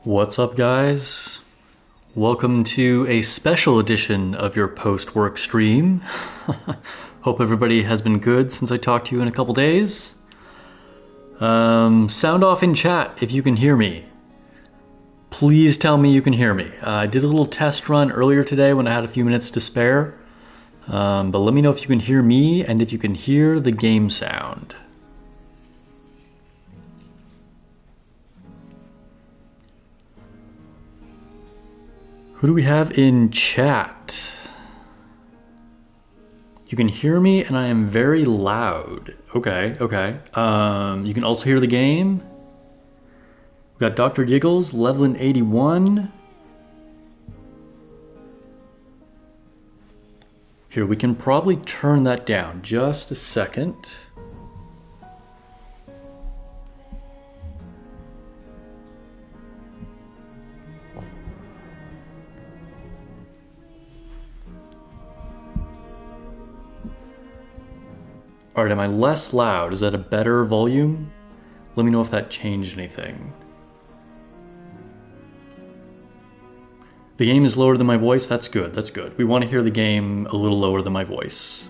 What's up, guys? Welcome to a special edition of your post-work stream. Hope everybody has been good since I talked to you in a couple days. Sound off in chat if you can hear me. Please tell me you can hear me. I did a little test run earlier today when I had a few minutes to spare. But let me know if you can hear me and if you can hear the game sound. Who do we have in chat? You can hear me and I am very loud. Okay. You can also hear the game. We got Dr. Giggles, leveling 81. Here, we can probably turn that down just a second. Alright, am I less loud? Is that a better volume? Let me know if that changed anything. The game is lower than my voice? That's good, that's good. We want to hear the game a little lower than my voice.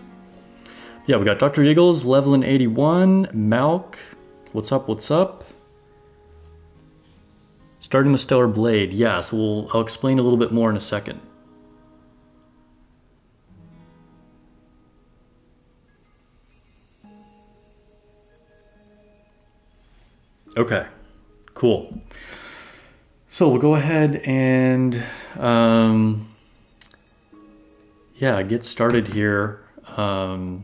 Yeah, we got Dr. Giggles, leveling 81. Malk, what's up? Starting with Stellar Blade, yeah, so I'll explain a little bit more in a second. Okay, cool. So we'll go ahead and get started here. The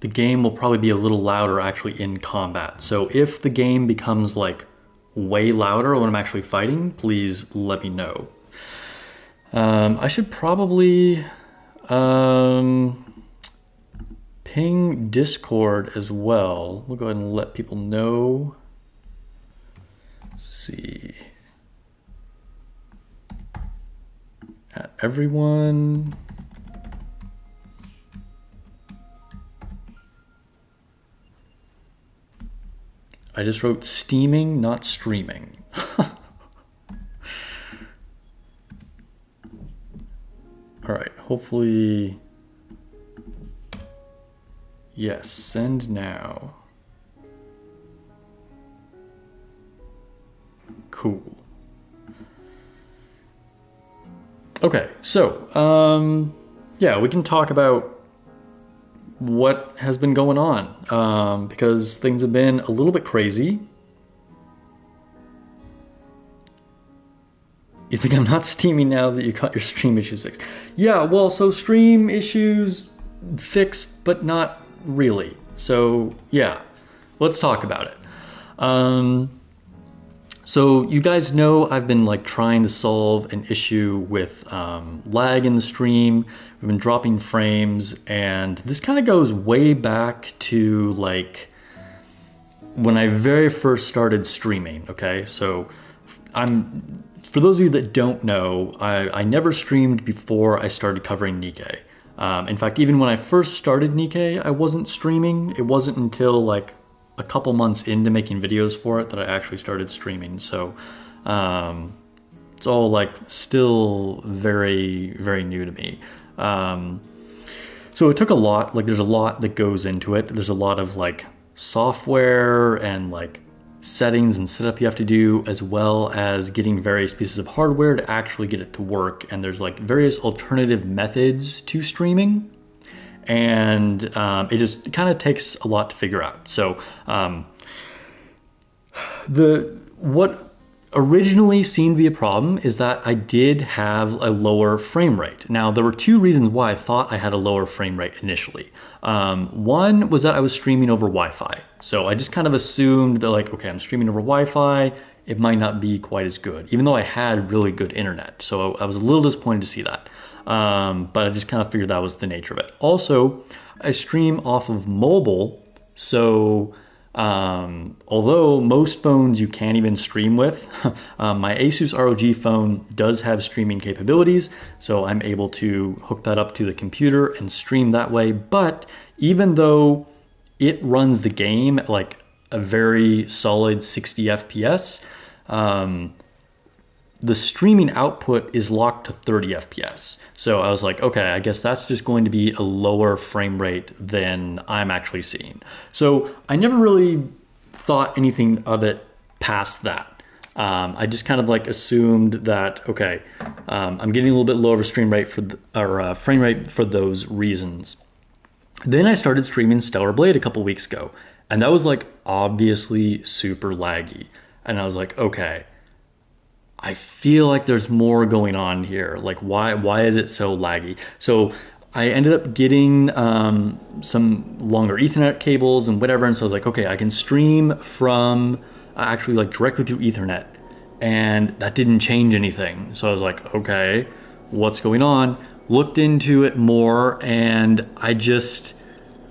game will probably be a little louder actually in combat. So if the game becomes like way louder when I'm actually fighting, please let me know. I should probably ping Discord as well. We'll go ahead and let people know. Let's see. At everyone. I just wrote steaming, not streaming. All right, hopefully. Yes, send now. Cool. Okay, so, we can talk about what has been going on, because things have been a little bit crazy. You think I'm not steaming now that you got your stream issues fixed? Yeah, well, so stream issues fixed, but not really. So yeah, let's talk about it. So you guys know I've been like trying to solve an issue with lag in the stream. We've been dropping frames, and this kind of goes way back to like when I very first started streaming. Okay, so for those of you that don't know, I never streamed before I started covering Nikke. In fact, even when I first started Nikke, I wasn't streaming. It wasn't until like a couple months into making videos for it that I actually started streaming. So it's all like still very, very new to me. So it took a lot, like there's a lot that goes into it. There's a lot of like software and like settings and setup you have to do, as well as getting various pieces of hardware to actually get it to work. And there's like various alternative methods to streaming, and it just kind of takes a lot to figure out. So what originally seemed to be a problem is that I did have a lower frame rate. Now, there were two reasons why I thought I had a lower frame rate initially. One was that I was streaming over Wi-Fi. So I just kind of assumed that like, okay, I'm streaming over Wi-Fi, it might not be quite as good, even though I had really good internet. So I was a little disappointed to see that. But I just kind of figured that was the nature of it. Also, I stream off of mobile, so although most phones you can't even stream with, my Asus ROG phone does have streaming capabilities, so I'm able to hook that up to the computer and stream that way. But even though it runs the game at like a very solid 60 FPS. The streaming output is locked to 30 FPS. So I was like, okay, I guess that's just going to be a lower frame rate than I'm actually seeing. So I never really thought anything of it past that. I just kind of like assumed that, okay, I'm getting a little bit lower stream rate frame rate for those reasons. Then I started streaming Stellar Blade a couple weeks ago, and that was like obviously super laggy. And I was like, okay, I feel like there's more going on here. Like, why is it so laggy? So I ended up getting some longer Ethernet cables and whatever. And so I was like, okay, I can stream from actually like directly through Ethernet. And that didn't change anything. So I was like, okay, what's going on? Looked into it more, and I just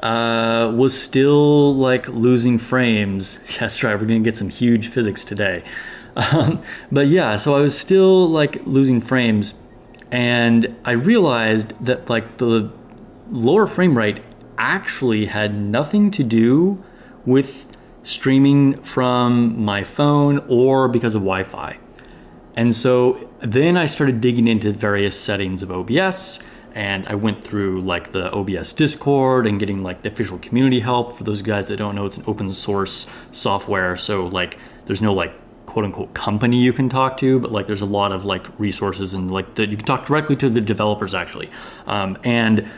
was still like losing frames. That's right, we're gonna get some huge physics today. But yeah, so I was still like losing frames, and I realized that like the lower frame rate actually had nothing to do with streaming from my phone or because of Wi-Fi. And so then I started digging into various settings of OBS, and I went through like the OBS Discord and getting like the official community help. For those guys that don't know, it's an open source software. So like there's no like quote unquote company you can talk to, but like there's a lot of like resources and like that you can talk directly to the developers actually. And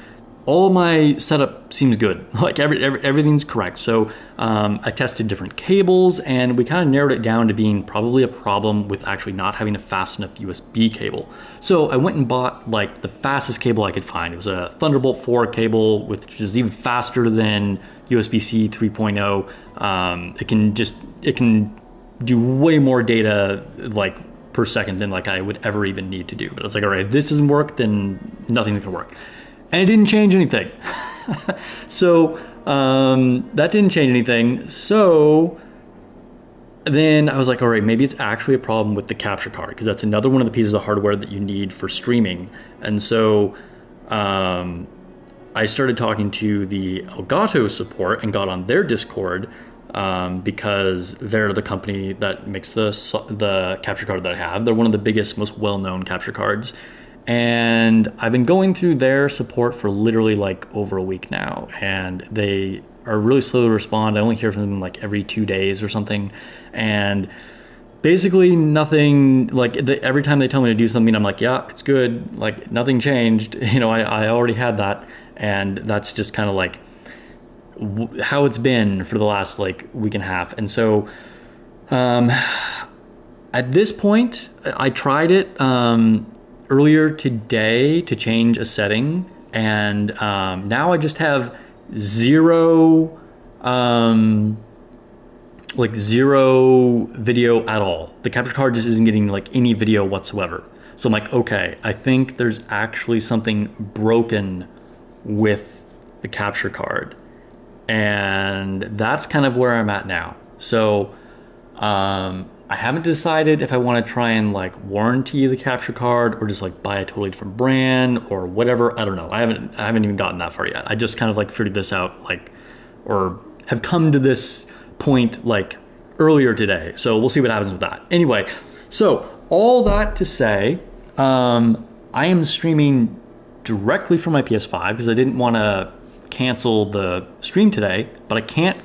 all my setup seems good. Like everything's correct. So I tested different cables, and we kind of narrowed it down to being probably a problem with actually not having a fast enough USB cable. So I went and bought like the fastest cable I could find. It was a Thunderbolt 4 cable, which is even faster than USB-C 3.0. It can do way more data like per second than like I would ever even need to do. But I was like, all right, if this doesn't work, then nothing's gonna work. And it didn't change anything. So that didn't change anything. So then I was like, all right, maybe it's actually a problem with the capture card, because that's another one of the pieces of hardware that you need for streaming. And so I started talking to the Elgato support and got on their Discord, because they're the company that makes the capture card that I have. They're one of the biggest, most well-known capture cards. And I've been going through their support for literally like over a week now, and they are really slow to respond. I only hear from them like every 2 days or something, and basically nothing. Like every time they tell me to do something, I'm like, yeah, it's good. Like nothing changed. You know, I already had that, and that's just kind of like how it's been for the last like week and a half. And so at this point, I tried it earlier today to change a setting, and now I just have zero video at all. The capture card just isn't getting like any video whatsoever. So I'm like, okay, I think there's actually something broken with the capture card, and that's kind of where I'm at now. So I haven't decided if I want to try and like warranty the capture card or just like buy a totally different brand or whatever. I don't know. I haven't even gotten that far yet. I just kind of like figured this out, like, or have come to this point like earlier today. So we'll see what happens with that. Anyway, so all that to say, I am streaming directly from my PS5 because I didn't want to cancel the stream today, but I can't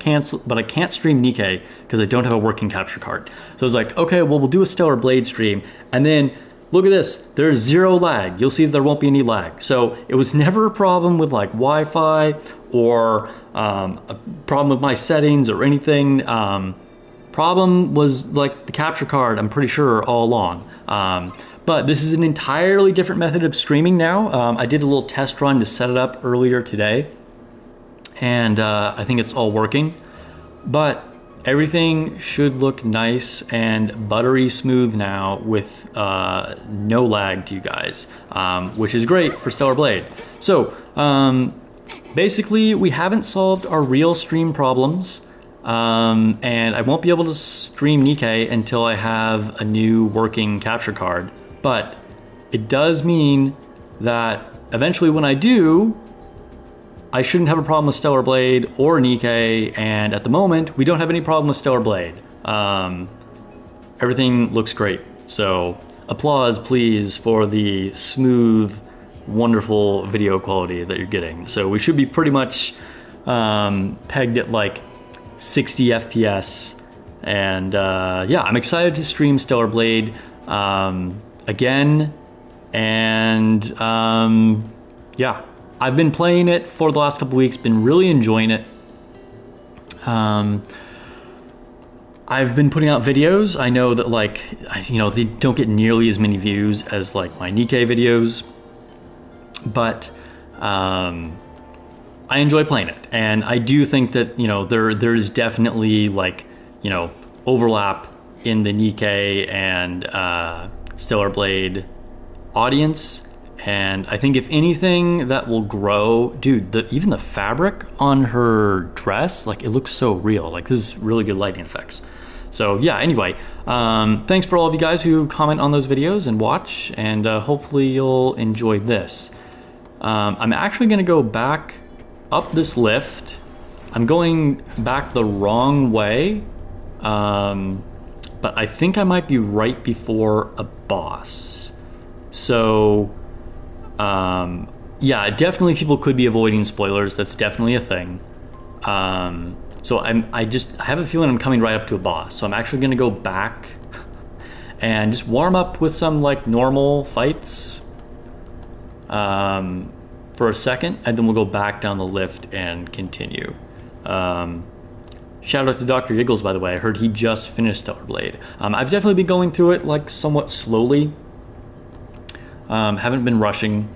stream Nikke because I don't have a working capture card. So I was like, okay, well, we'll do a Stellar Blade stream, and then look at this, there's zero lag. You'll see there won't be any lag. So it was never a problem with like Wi-Fi or a problem with my settings or anything. Problem was like the capture card, I'm pretty sure, all along. But this is an entirely different method of streaming now. I did a little test run to set it up earlier today, and I think it's all working. But everything should look nice and buttery smooth now with no lag to you guys, which is great for Stellar Blade. So basically, we haven't solved our real stream problems, and I won't be able to stream Nikke until I have a new working capture card. But it does mean that eventually when I do, I shouldn't have a problem with Stellar Blade or Nikke, and at the moment, we don't have any problem with Stellar Blade. Everything looks great. So applause, please, for the smooth, wonderful video quality that you're getting. So we should be pretty much pegged at like 60 FPS. And yeah, I'm excited to stream Stellar Blade again. And yeah, I've been playing it for the last couple weeks, been really enjoying it. I've been putting out videos. I know that, like, you know, they don't get nearly as many views as like my Nikke videos, but I enjoy playing it, and I do think that, you know, there's definitely, like, you know, overlap in the Nikke and Stellar Blade audience. And I think if anything, that will grow. Dude, even the fabric on her dress, like, it looks so real. Like, this is really good lighting effects. So yeah, anyway, thanks for all of you guys who comment on those videos and watch, and hopefully you'll enjoy this. I'm actually going to go back up this lift. I'm going back the wrong way, but I think I might be right before a boss. So yeah, definitely people could be avoiding spoilers. That's definitely a thing. So I have a feeling I'm coming right up to a boss. So I'm actually going to go back and just warm up with some, like, normal fights for a second, and then we'll go back down the lift and continue. Shout out to Dr. Yiggles, by the way. I heard he just finished Stellar Blade. I've definitely been going through it, like, somewhat slowly. Haven't been rushing.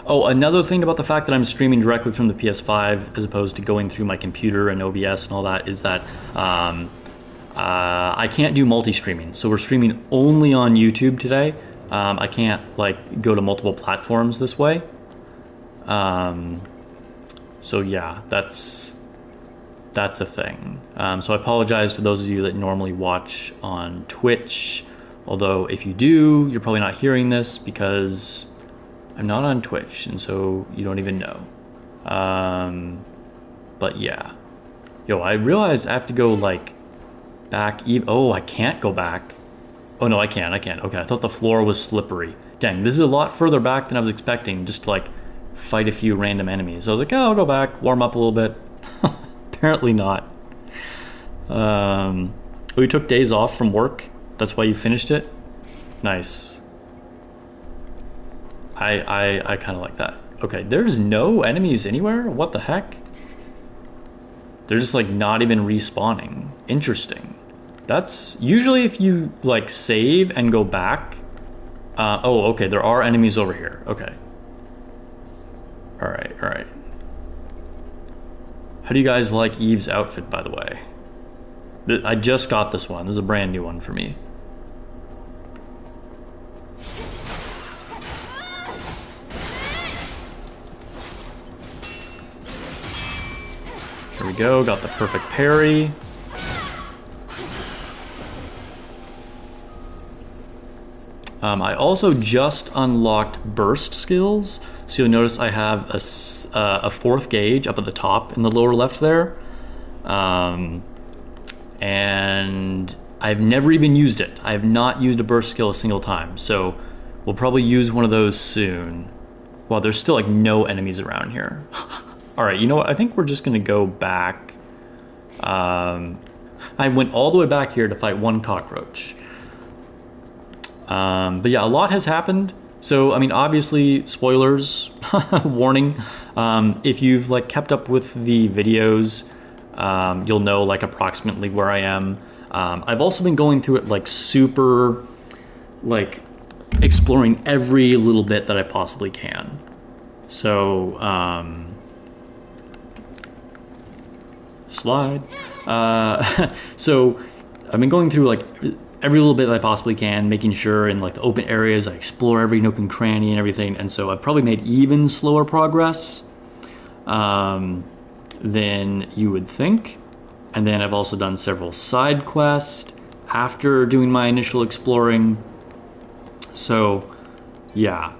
Oh, another thing about the fact that I'm streaming directly from the PS5 as opposed to going through my computer and OBS and all that is that I can't do multi-streaming. So we're streaming only on YouTube today. I can't, like, go to multiple platforms this way. So yeah, that's a thing. So I apologize to those of you that normally watch on Twitch. Although if you do, you're probably not hearing this because I'm not on Twitch, and so you don't even know. But yeah. Yo, I realized I have to go, like, back. Oh, I can't go back. Oh, no, I can. Okay, I thought the floor was slippery. Dang, this is a lot further back than I was expecting, just to, like, fight a few random enemies. So I was like, oh, I'll go back, warm up a little bit. Apparently not. We took days off from work. That's why you finished it? Nice. I kind of like that. Okay, there's no enemies anywhere? What the heck? They're just, like, not even respawning. Interesting. That's usually if you, like, save and go back. Oh, okay, there are enemies over here. Okay. Alright. How do you guys like Eve's outfit, by the way? I just got this one. This is a brand new one for me. Here we go, got the perfect parry. I also just unlocked burst skills, so you'll notice I have a fourth gauge up at the top in the lower left there. And I've never even used it. I have not used a burst skill a single time, so we'll probably use one of those soon. Well, there's still, like, no enemies around here. Alright, you know what? I think we're just going to go back. I went all the way back here to fight one cockroach. But yeah, a lot has happened. So, I mean, obviously, spoilers, warning. If you've, like, kept up with the videos, you'll know, like, approximately where I am. I've also been going through it, like, super, like, exploring every little bit that I possibly can. So, slide. So I've been going through, like, every little bit that I possibly can, making sure in, like, the open areas I explore every nook and cranny and everything, and so I've probably made even slower progress than you would think. And then I've also done several side quests after doing my initial exploring. So yeah,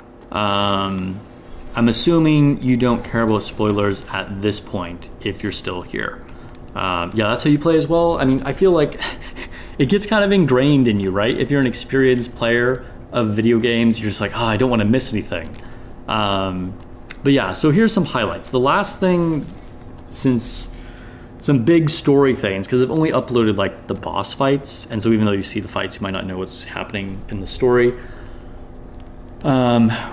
I'm assuming you don't care about spoilers at this point if you're still here. Yeah, that's how you play as well. I mean, I feel like it gets kind of ingrained in you, right? If you're an experienced player of video games, you're just like, oh, I don't want to miss anything. But yeah, so here's some highlights. The last thing, since some big story things, because I've only uploaded like the boss fights, and so even though you see the fights, you might not know what's happening in the story.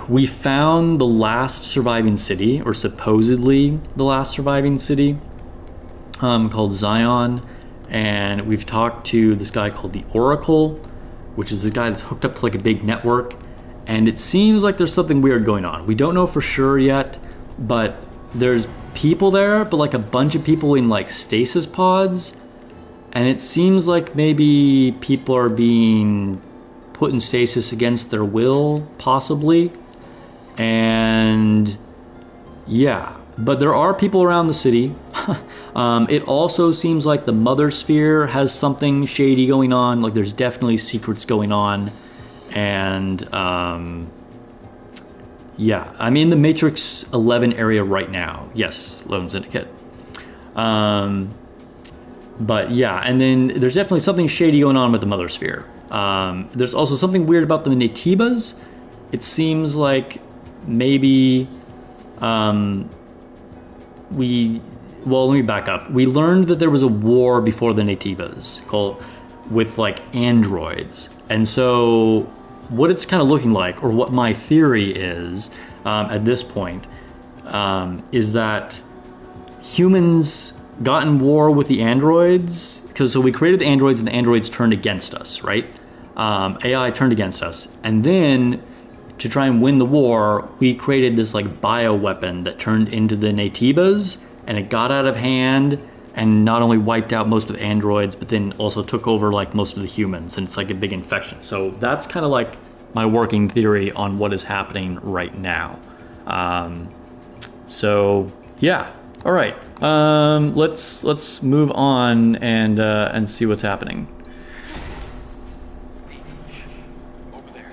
We found the last surviving city, or supposedly the last surviving city, called Zion, and we've talked to this guy called the Oracle, which is the guy that's hooked up to like a big network, and it seems like there's something weird going on. We don't know for sure yet, but there's people there, but like a bunch of people in like stasis pods, and it seems like maybe people are being put in stasis against their will, possibly. And yeah, but there are people around the city. It also seems like the Mother Sphere has something shady going on. Like there's definitely secrets going on. And yeah, I'm in the Matrix 11 area right now. Yes, Lone Syndicate. But yeah, and then there's definitely something shady going on with the Mother Sphere. There's also something weird about the Naytibas. It seems like maybe well, let me back up. We learned that there was a war before the Naytibas with like androids. And so what it's kind of looking like, or what my theory is at this point, is that humans got in war with the androids, because so we created the androids and the androids turned against us, right? AI turned against us, and then to try and win the war, we created this like bioweapon that turned into the Naytibas, and it got out of hand and not only wiped out most of the androids, but then also took over like most of the humans, and it's like a big infection. So that's kind of like my working theory on what is happening right now. So yeah, all right. Let's move on and see what's happening. Over there.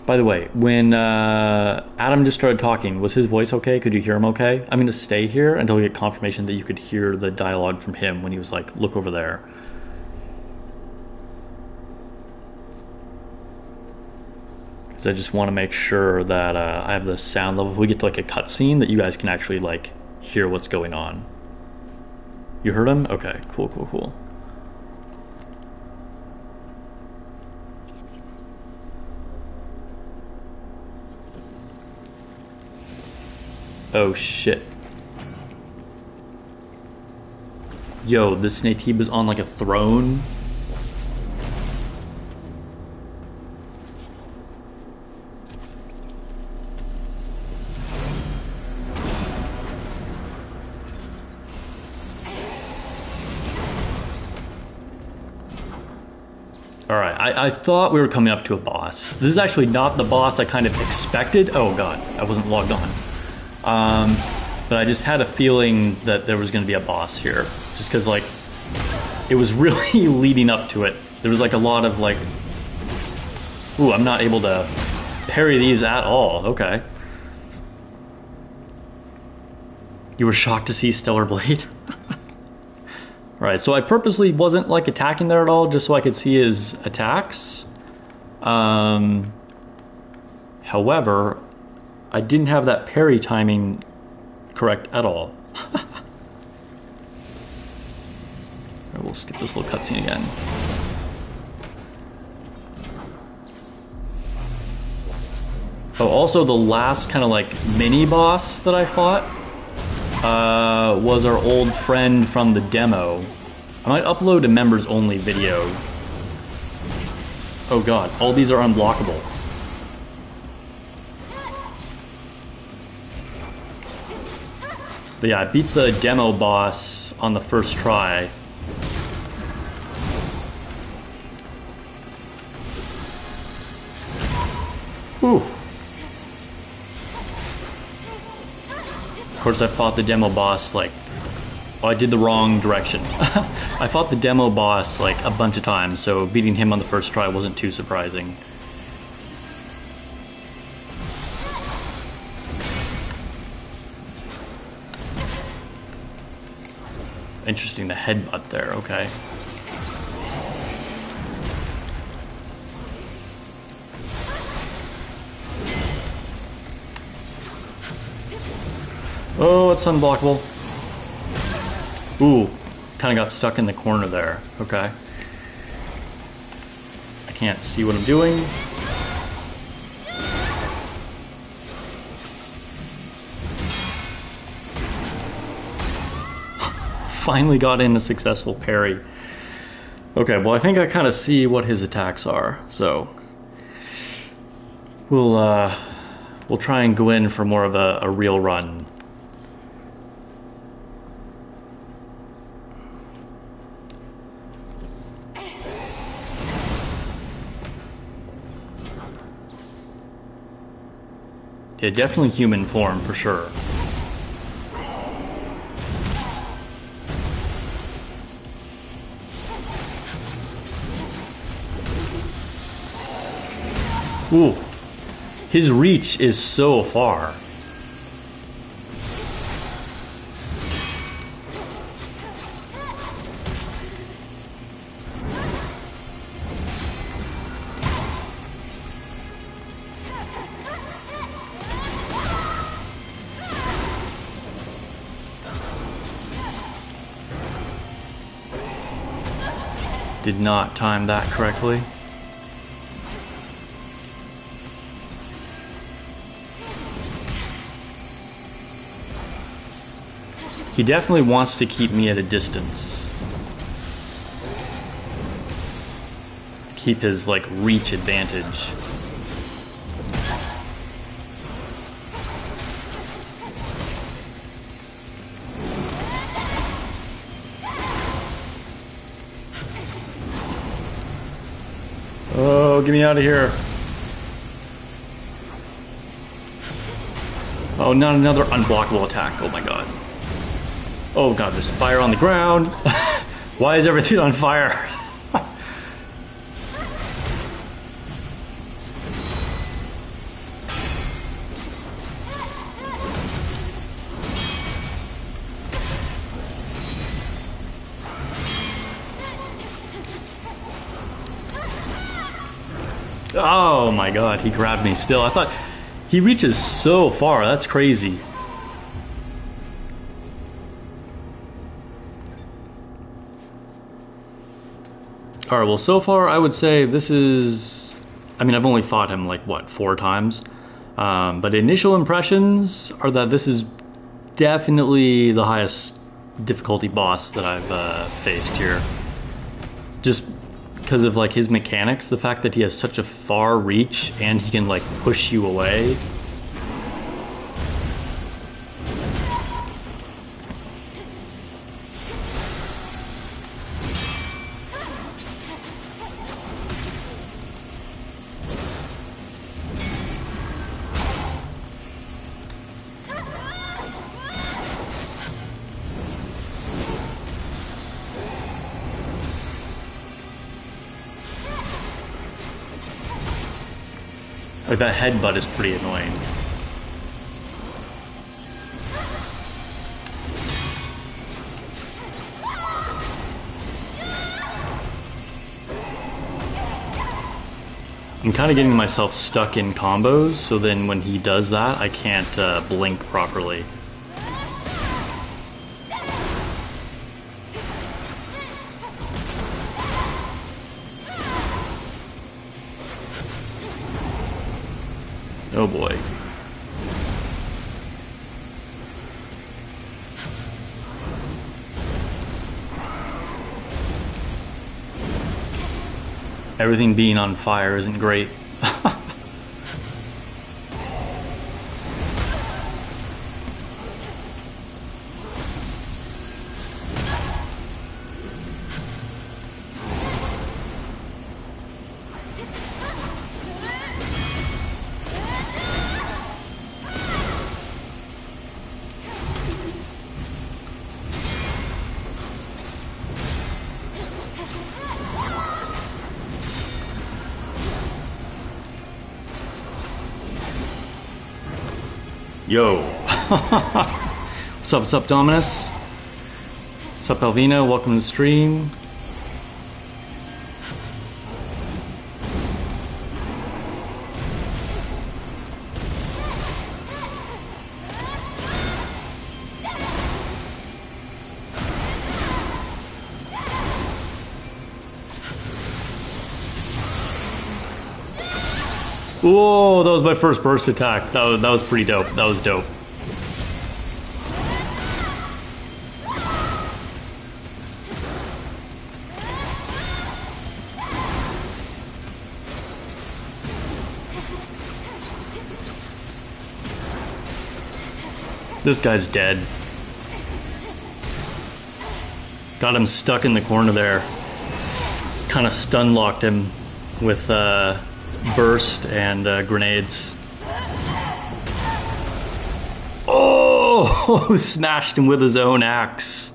By the way, when Adam just started talking, was his voice okay? Could you hear him okay? I'm going to stay here until we get confirmation that you could hear the dialogue from him when he was like, look over there. Because I just want to make sure that I have the sound level. If we get to like a cutscene, that you guys can actually like hear what's going on. You heard him? Okay, cool, cool, cool. Oh shit. Yo, this Naytiba's on like a throne. Alright, I thought we were coming up to a boss. This is actually not the boss I kind of expected. Oh god, I wasn't logged on. But I just had a feeling that there was going to be a boss here. Just because, like, it was really leading up to it. There was, like, a lot of, like... Ooh, I'm not able to parry these at all. Okay. You were shocked to see Stellar Blade? Right, so I purposely wasn't, like, attacking there at all, just so I could see his attacks. However, I didn't have that parry timing correct at all. Right, we'll skip this little cutscene again. Oh, also the last kind of like mini boss that I fought was our old friend from the demo. I might upload a members only video. Oh god, all these are unblockable. But yeah, I beat the demo boss on the first try. Ooh. Of course, I fought the demo boss like... Oh, I did the wrong direction. I fought the demo boss like a bunch of times, so beating him on the first try wasn't too surprising. interesting, the headbutt there, okay. Oh, it's unblockable. Ooh, kind of got stuck in the corner there. Okay. I can't see what I'm doing. Finally got in a successful parry. Okay, well I think I kind of see what his attacks are, so we'll try and go in for more of a real run. Yeah, definitely human form for sure. Ooh, his reach is so far. Did not time that correctly. He definitely wants to keep me at a distance. Keep his, like, reach advantage. Oh, get me out of here. Oh, not another unblockable attack. Oh my god. Oh god, there's fire on the ground. Why is everything on fire? Oh my god, he grabbed me still. I thought he reaches so far. That's crazy. Alright, well, so far I would say this is... I mean, I've only fought him like, what, 4 times? But initial impressions are that this is definitely the highest difficulty boss that I've faced here. Just because of like his mechanics, the fact that he has such a far reach and he can like push you away. Like that headbutt is pretty annoying. I'm kind of getting myself stuck in combos, so then when he does that, I can't blink properly. Oh boy. Everything being on fire isn't great. Yo. What's up, Dominus? What's up, Alvina? Welcome to the stream. Whoa, that was my first burst attack. That was pretty dope. That was dope. This guy's dead. Got him stuck in the corner there. Kind of stun locked him with burst and grenades. Oh, smashed him with his own axe.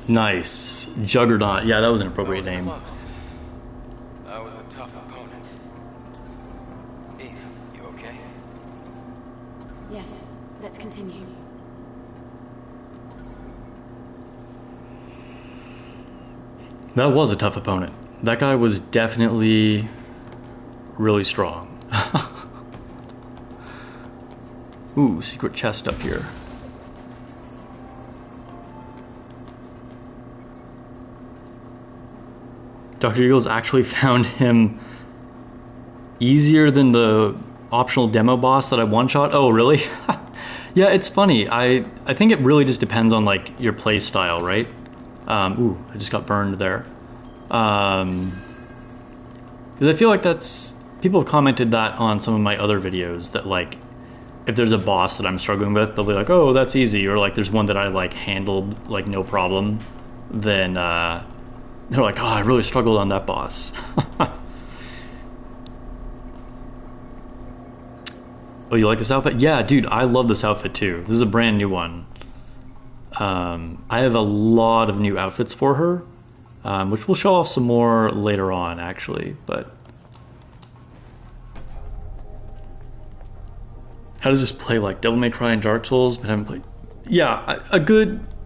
Nice. Juggernaut. Yeah, that was an appropriate name. That was a tough opponent. Eve, you okay? Yes, let's continue. That was a tough opponent. That guy was definitely really strong. Ooh, secret chest up here. Dr. Eagles actually found him easier than the optional demo boss that I one-shot. Oh, really? Yeah, it's funny. I think it really just depends on like your play style, right? Ooh, I just got burned there. Because I feel like that's... People have commented that on some of my other videos, that like, if there's a boss that I'm struggling with, they'll be like, oh, that's easy. Or like, there's one that I like handled like no problem. Then they're like, oh, I really struggled on that boss. Oh, you like this outfit? Yeah, dude, I love this outfit too. This is a brand new one. I have a lot of new outfits for her, which we'll show off some more later on, actually. But how does this play like Devil May Cry and Dark Souls? But I haven't played. Yeah,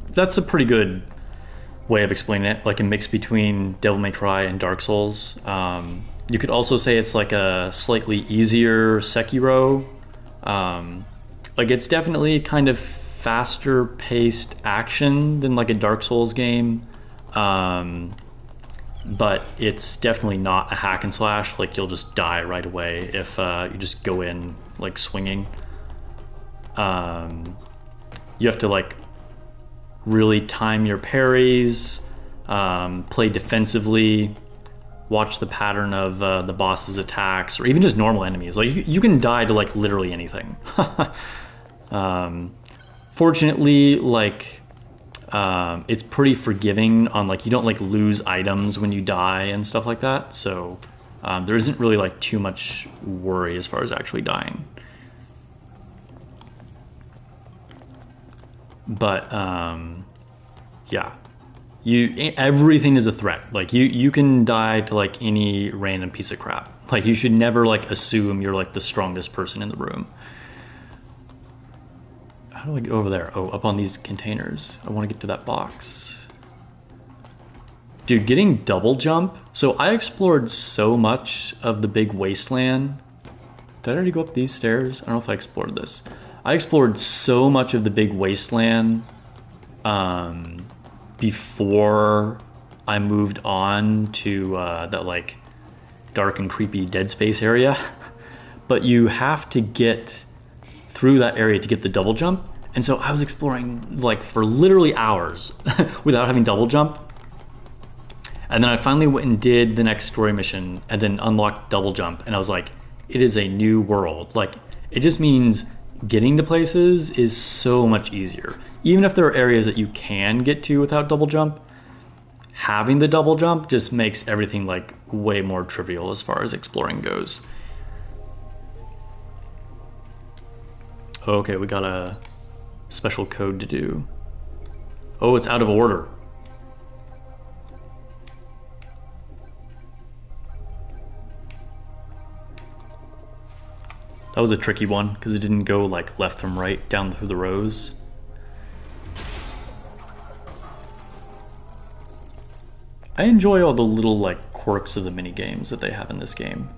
that's a pretty good way of explaining it. Like a mix between Devil May Cry and Dark Souls. You could also say it's like a slightly easier Sekiro. Like it's definitely kind of faster paced action than like a Dark Souls game, but it's definitely not a hack and slash. Like you'll just die right away if you just go in like swinging. You have to like really time your parries, play defensively, watch the pattern of the boss's attacks, or even just normal enemies. Like you can die to like literally anything. Fortunately, like it's pretty forgiving on like you don't like lose items when you die and stuff like that. So there isn't really like too much worry as far as actually dying. But yeah. Everything is a threat. Like you can die to like any random piece of crap. Like you should never like assume you're like the strongest person in the room. How do I get over there? Oh, up on these containers. I want to get to that box. Dude, getting double jump. So I explored so much of the big wasteland. Did I already go up these stairs? I don't know if I explored this. I explored so much of the big wasteland before I moved on to that like dark and creepy Dead Space area. But you have to get through that area to get the double jump. And so I was exploring like for literally hours without having double jump. And then I finally went and did the next story mission and then unlocked double jump. And I was like, it is a new world. Like it just means getting to places is so much easier. Even if there are areas that you can get to without double jump, having the double jump just makes everything like way more trivial as far as exploring goes. Okay, we got a special code to do. Oh, it's out of order. That was a tricky one because it didn't go like left from right down through the rows. I enjoy all the little like quirks of the mini games that they have in this game,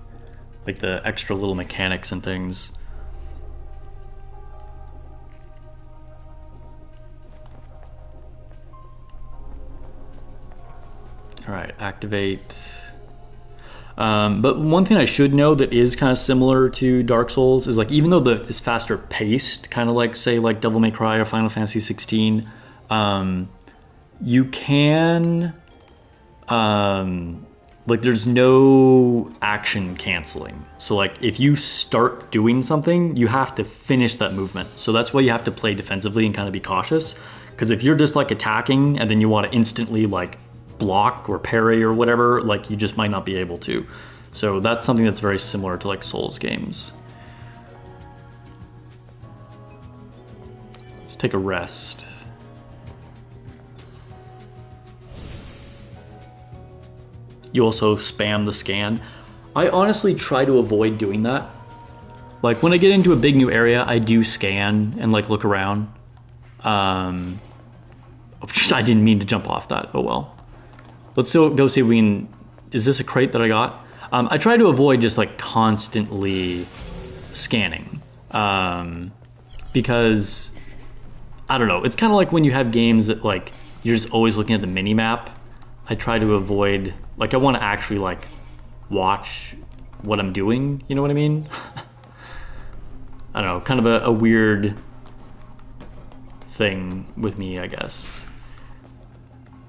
like the extra little mechanics and things. All right, activate. But one thing I should know that is kind of similar to Dark Souls is like even though it's faster paced, kind of like say like Devil May Cry or Final Fantasy 16, you can like there's no action canceling. So like if you start doing something, you have to finish that movement. So that's why you have to play defensively and kind of be cautious. Because if you're just like attacking and then you want to instantly like block or parry or whatever, like you just might not be able to. So that's something that's very similar to like Souls games. Let's take a rest. You also spam the scan. I honestly try to avoid doing that. Like when I get into a big new area, I do scan and like look around. I didn't mean to jump off that. Oh well. Let's still go see if we can... Is this a crate that I got? I try to avoid just like constantly scanning. Because, I don't know, it's kind of like when you have games that like, you're just always looking at the mini-map. I try to avoid, like I want to actually like watch what I'm doing, you know what I mean? I don't know, kind of a weird thing with me, I guess.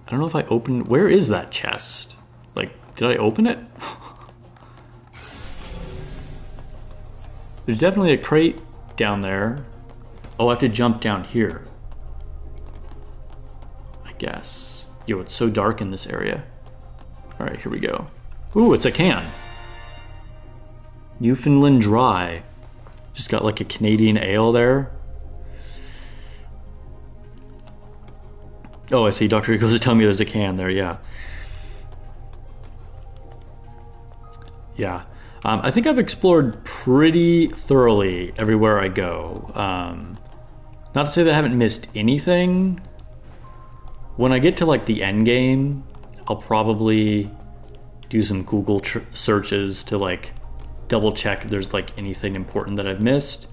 I don't know if I opened... Where is that chest? Like, did I open it? There's definitely a crate down there. Oh, I have to jump down here. I guess. Yo, it's so dark in this area. Alright, here we go. Ooh, it's a can. Newfoundland Dry. Just got like a Canadian ale there. Oh, I see. Dr. Eagles is telling me there's a can there, yeah. Yeah. I think I've explored pretty thoroughly everywhere I go. Not to say that I haven't missed anything. When I get to like the end game, I'll probably do some Google searches to like double check if there's like anything important that I've missed.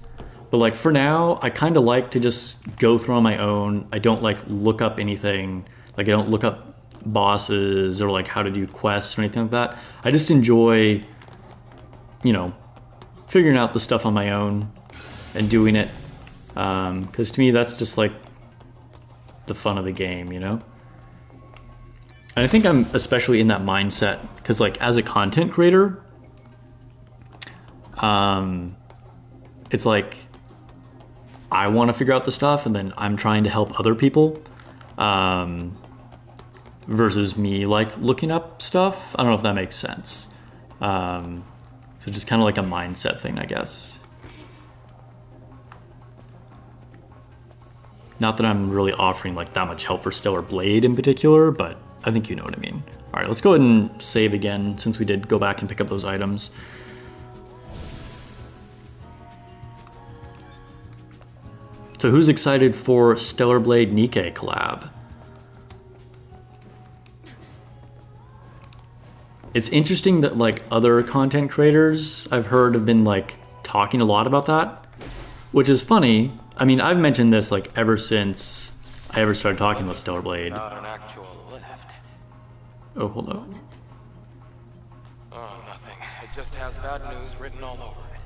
But like for now, I kind of like to just go through on my own. I don't like look up anything. Like I don't look up bosses or like how to do quests or anything like that. I just enjoy, you know, figuring out the stuff on my own and doing it. Because to me, that's just like the fun of the game, you know? And I think I'm especially in that mindset because like as a content creator, it's like, I want to figure out the stuff and then I'm trying to help other people versus me like looking up stuff. I don't know if that makes sense. So just kind of like a mindset thing, I guess. Not that I'm really offering like that much help for Stellar Blade in particular, but I think you know what I mean. All right, let's go ahead and save again since we did go back and pick up those items. So who's excited for Stellar Blade Nikke collab? It's interesting that like other content creators I've heard have been like talking a lot about that, which is funny. I mean, I've mentioned this like ever since I ever started talking about Stellar Blade. Not an actual lift. Oh, hold on. Oh, nothing. It just has bad news written all over it.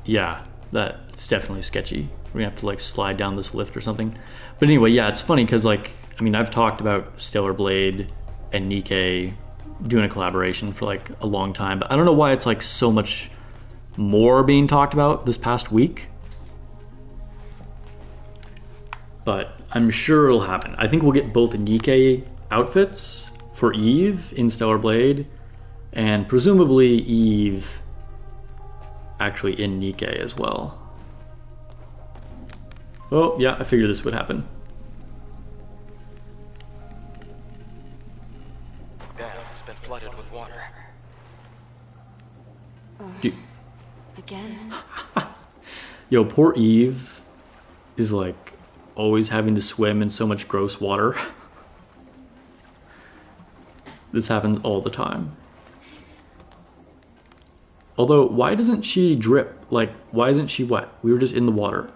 Yeah, that's definitely sketchy. We're gonna have to like slide down this lift or something. But anyway, yeah, it's funny because like, I mean, I've talked about Stellar Blade and Nikke doing a collaboration for like a long time, but I don't know why it's like so much more being talked about this past week. But I'm sure it'll happen. I think we'll get both Nikke outfits for Eve in Stellar Blade, and presumably Eve actually in Nikke as well. Oh, yeah, I figured this would happen. Damn, it's been flooded with water. Oh, Dude. Again? Yo, poor Eve is like always having to swim in so much gross water. This happens all the time. Although, why doesn't she drip? Like, why isn't she wet? We were just in the water.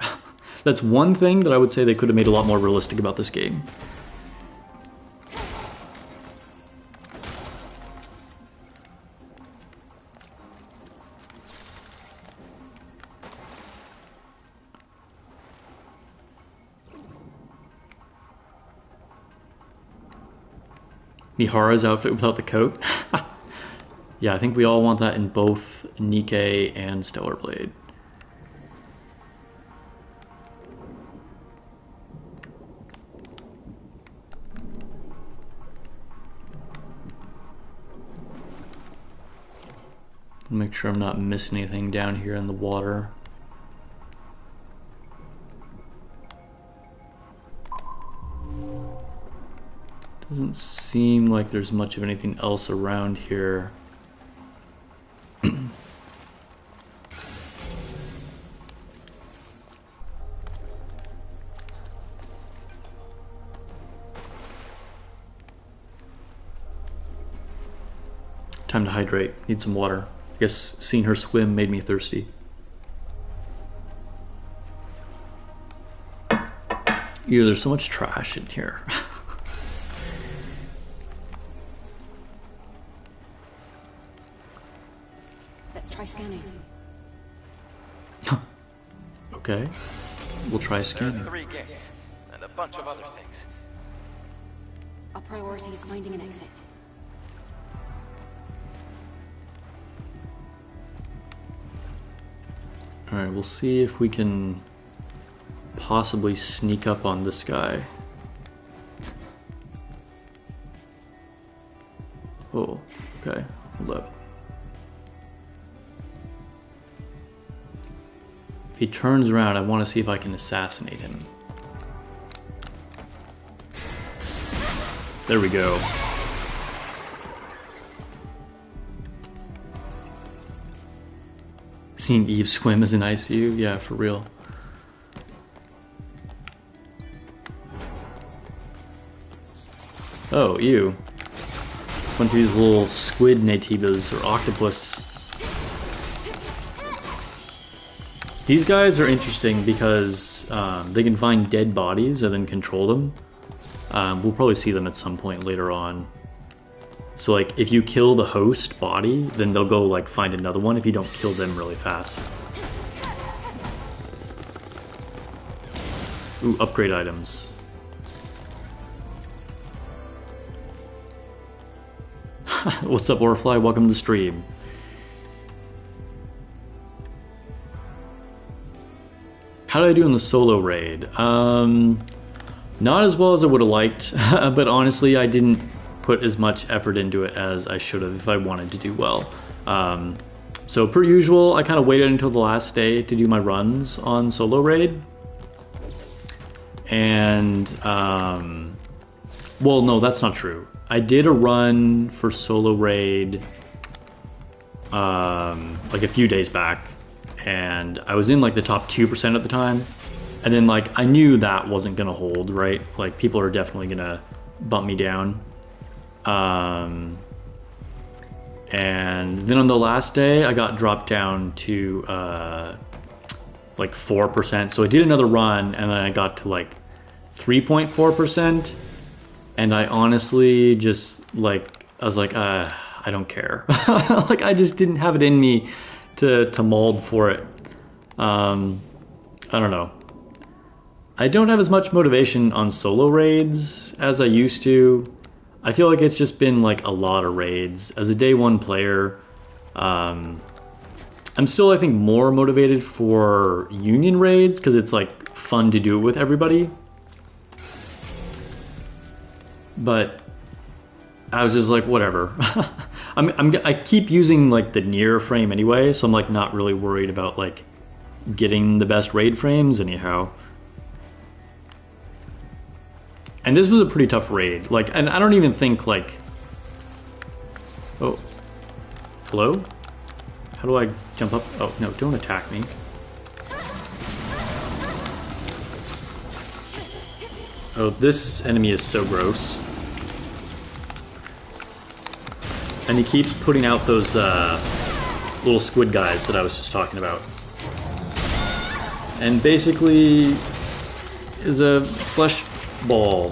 That's one thing that I would say they could have made a lot more realistic about this game. Mihara's outfit without the coat. Yeah, I think we all want that in both Nikke and Stellar Blade. Make sure I'm not missing anything down here in the water. Doesn't seem like there's much of anything else around here. Time to hydrate. Need some water. I guess seeing her swim made me thirsty. Ew, there's so much trash in here. Let's try scanning. Okay. We'll try There scanning. are 3 gates, and a bunch of other things. Our priority is finding an exit. Alright, we'll see if we can possibly sneak up on this guy. Oh, okay. Hold up. If he turns around, I want to see if I can assassinate him. There we go. Seeing Eve swim is a nice view. Yeah, for real. Oh, ew. Bunch of these little squid nativas or octopus. These guys are interesting because they can find dead bodies and then control them. We'll probably see them at some point later on. So like, if you kill the host body, then they'll go like find another one if you don't kill them really fast. Ooh, upgrade items. What's up, Orfly? Welcome to the stream. How did I do in the solo raid? Not as well as I would have liked, but honestly, I didn't put as much effort into it as I should have if I wanted to do well. So per usual, I kind of waited until the last day to do my runs on solo raid. And, well, no, that's not true. I did a run for solo raid like a few days back, and I was in like the top 2% at the time. And then like I knew that wasn't gonna hold, right? Like people are definitely gonna bump me down. And then on the last day I got dropped down to like 4%. So I did another run and then I got to like 3.4%. And I honestly just like, I was like, I don't care. Like I just didn't have it in me to mold for it. I don't know. I don't have as much motivation on solo raids as I used to. I feel like it's just been like a lot of raids. As a day one player, I'm still, I think, more motivated for union raids because it's like fun to do it with everybody. But I was just like, whatever. I keep using like the near frame anyway, so I'm like not really worried about like getting the best raid frames anyhow. And this was a pretty tough raid. Like, and I don't even think like, oh, hello? How do I jump up? Oh, no, don't attack me. Oh, this enemy is so gross. And he keeps putting out those little squid guys that I was just talking about. And basically is a flesh ball.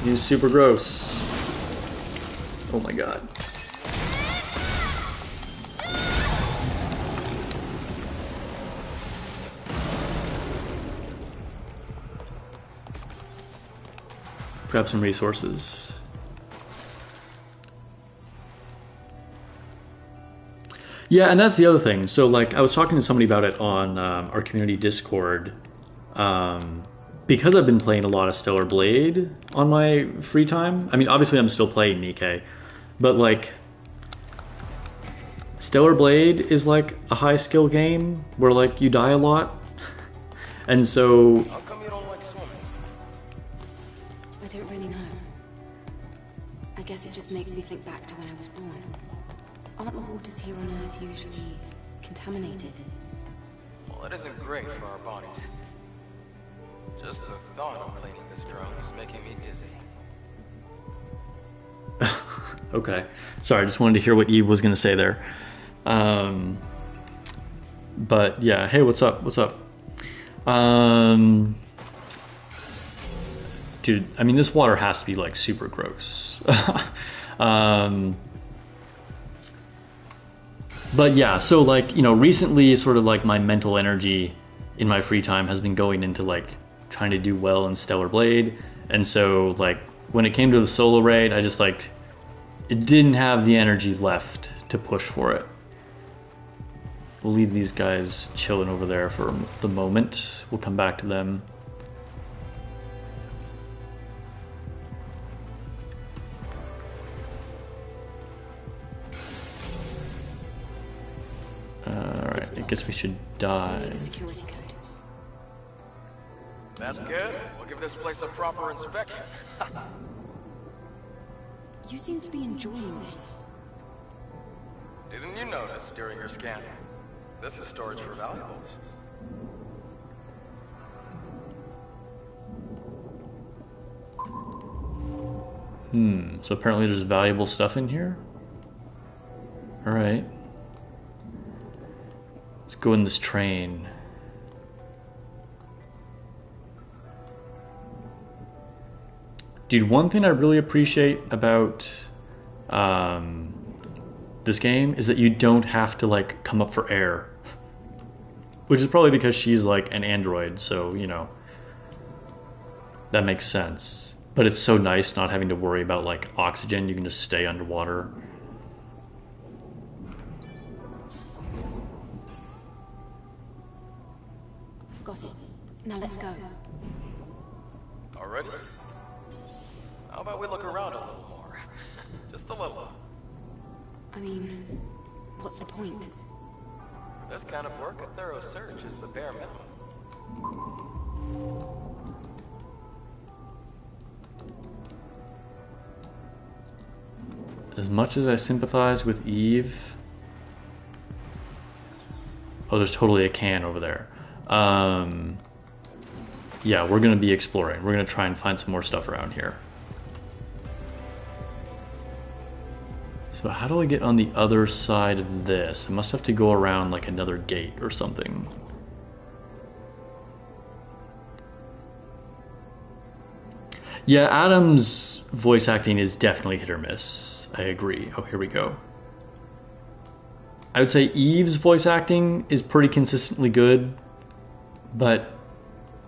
He's super gross. Oh my god. Grab some resources. Yeah, and that's the other thing. So, like, I was talking to somebody about it on our community Discord. Because I've been playing a lot of Stellar Blade on my free time. I mean, obviously I'm still playing Nikke. But, like, Stellar Blade is, like, a high skill game where, like, you die a lot. And so... How come you don't like swimming? I don't really know. I guess it just makes me think back to when I was born. Aren't the waters here on Earth usually contaminated? Well, it isn't great for our bodies. Just the thought of cleaning this drone is making me dizzy. Okay. Sorry, I just wanted to hear what Eve was going to say there. But yeah, hey, what's up? What's up? Dude, I mean, this water has to be like super gross. But yeah, so like, you know, recently sort of like my mental energy in my free time has been going into like trying to do well in Stellar Blade. And so like when it came to the solo raid, I just like, it didn't have the energy left to push for it. We'll leave these guys chilling over there for the moment. We'll come back to them. Alright, I guess we should I die. need a security code. That's good. We'll give this place a proper inspection. You seem to be enjoying this. Didn't you notice during your scan? This is storage for valuables. So apparently there's valuable stuff in here. Alright. Let's go in this train. Dude, one thing I really appreciate about this game is that you don't have to like come up for air. Which is probably because she's like an android, so you know, that makes sense. But it's so nice not having to worry about like oxygen, you can just stay underwater. Got it. Now let's go. Already? How about we look around a little more? Just a little. I mean, what's the point? For this kind of work, a thorough search is the bare minimum. As much as I sympathize with Eve... Oh, there's totally a can over there. Yeah, we're going to be exploring. We're going to try and find some more stuff around here. So how do I get on the other side of this? I must have to go around like another gate or something. Yeah, Adam's voice acting is definitely hit or miss. I agree. Oh, here we go. I would say Eve's voice acting is pretty consistently good, but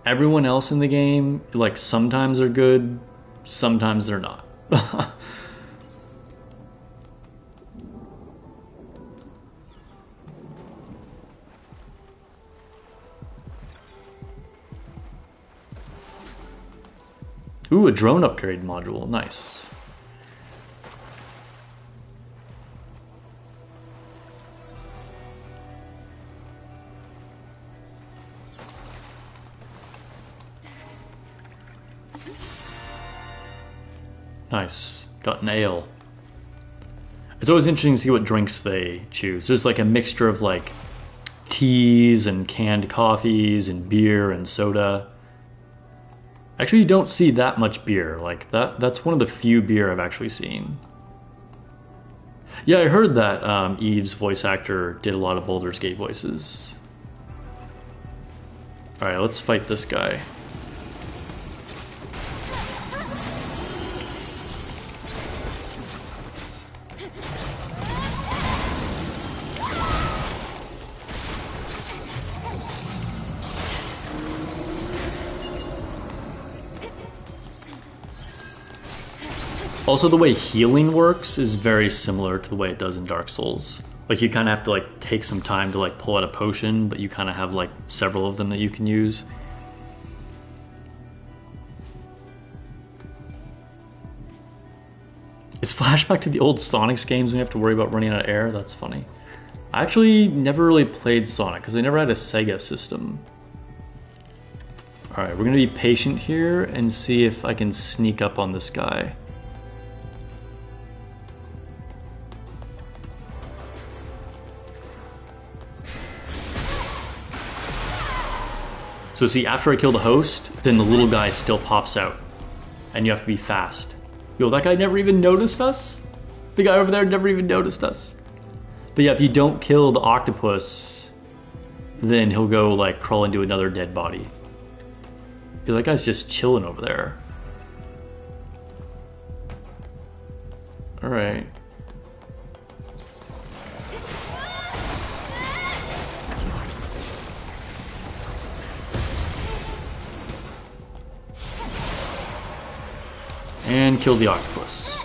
everyone else in the game, like, sometimes they're good, sometimes they're not. Ooh, a drone upgrade module. Nice. Nice. Got an ale. It's always interesting to see what drinks they choose. There's like a mixture of like teas and canned coffees and beer and soda. Actually, you don't see that much beer. Like that's one of the few beer I've actually seen. Yeah, I heard that Eve's voice actor did a lot of Baldur's Gate voices. Alright, let's fight this guy. Also, the way healing works is very similar to the way it does in Dark Souls. Like, you kind of have to, like, take some time to, like, pull out a potion, but you kind of have, like, several of them that you can use. It's flashback to the old Sonic's games when you have to worry about running out of air. That's funny. I actually never really played Sonic, because I never had a Sega system. Alright, we're going to be patient here and see if I can sneak up on this guy. So see, after I kill the host, then the little guy still pops out. And you have to be fast. Yo, that guy never even noticed us? The guy over there never even noticed us. But yeah, if you don't kill the octopus, then he'll go like crawl into another dead body. Yo, that guy's just chilling over there. Alright. And kill the octopus.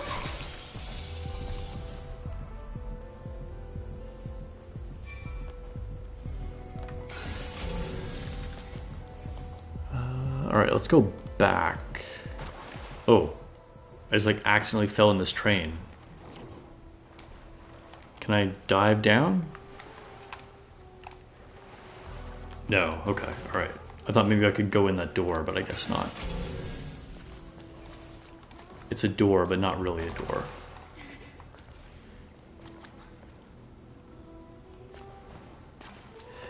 Alright, let's go back. Oh, I just like accidentally fell in this train. Can I dive down? No, okay, alright. I thought maybe I could go in that door, but I guess not. It's a door, but not really a door.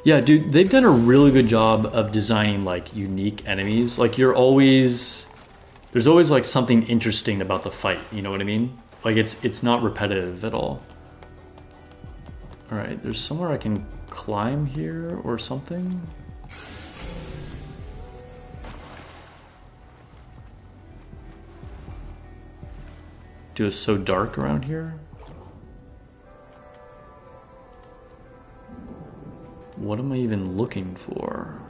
Yeah, dude, they've done a really good job of designing like unique enemies. Like there's always like something interesting about the fight, you know what I mean? Like it's not repetitive at all. All right, there's somewhere I can climb here or something. Dude, it's so dark around here. What am I even looking for?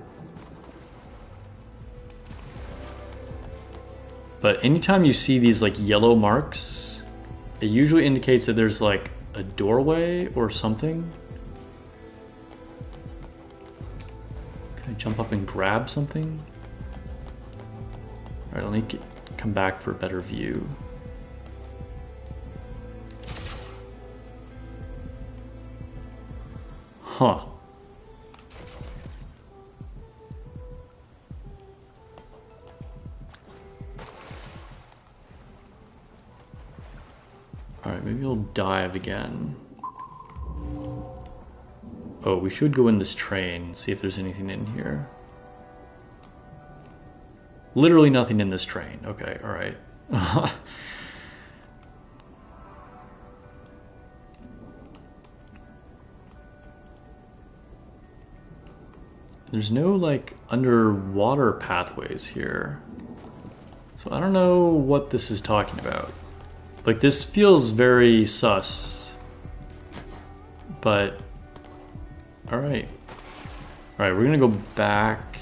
But anytime you see these like yellow marks, it usually indicates that there's like a doorway or something. Can I jump up and grab something? Alright, let me come back for a better view. Huh. Alright, maybe we'll dive again. Oh, we should go in this train, see if there's anything in here. Literally nothing in this train. Okay, alright. There's no like underwater pathways here. So I don't know what this is talking about. Like this feels very sus. But alright. Alright, we're gonna go back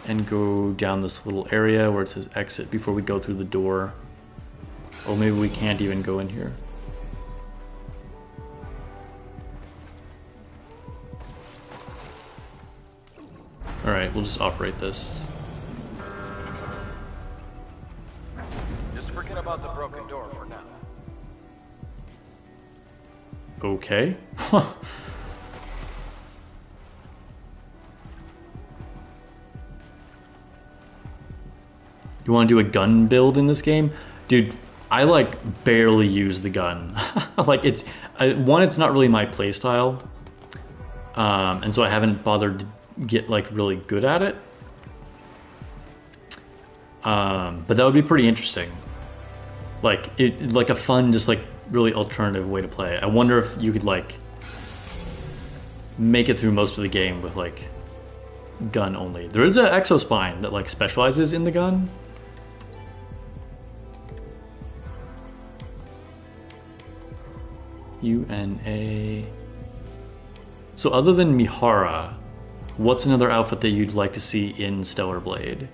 and go down this little area where it says exit before we go through the door. Oh, maybe we can't even go in here. Alright, we'll just operate this. Just forget about the broken door for now. Okay. You want to do a gun build in this game? Dude, I like barely use the gun. Like one, it's not really my playstyle, and so I haven't bothered to get like really good at it. But that would be pretty interesting. Like like a fun, just like really alternative way to play. I wonder if you could like make it through most of the game with like gun only. There is an exospine that like specializes in the gun. UNA. So other than Mihara, what's another outfit that you'd like to see in Stellar Blade?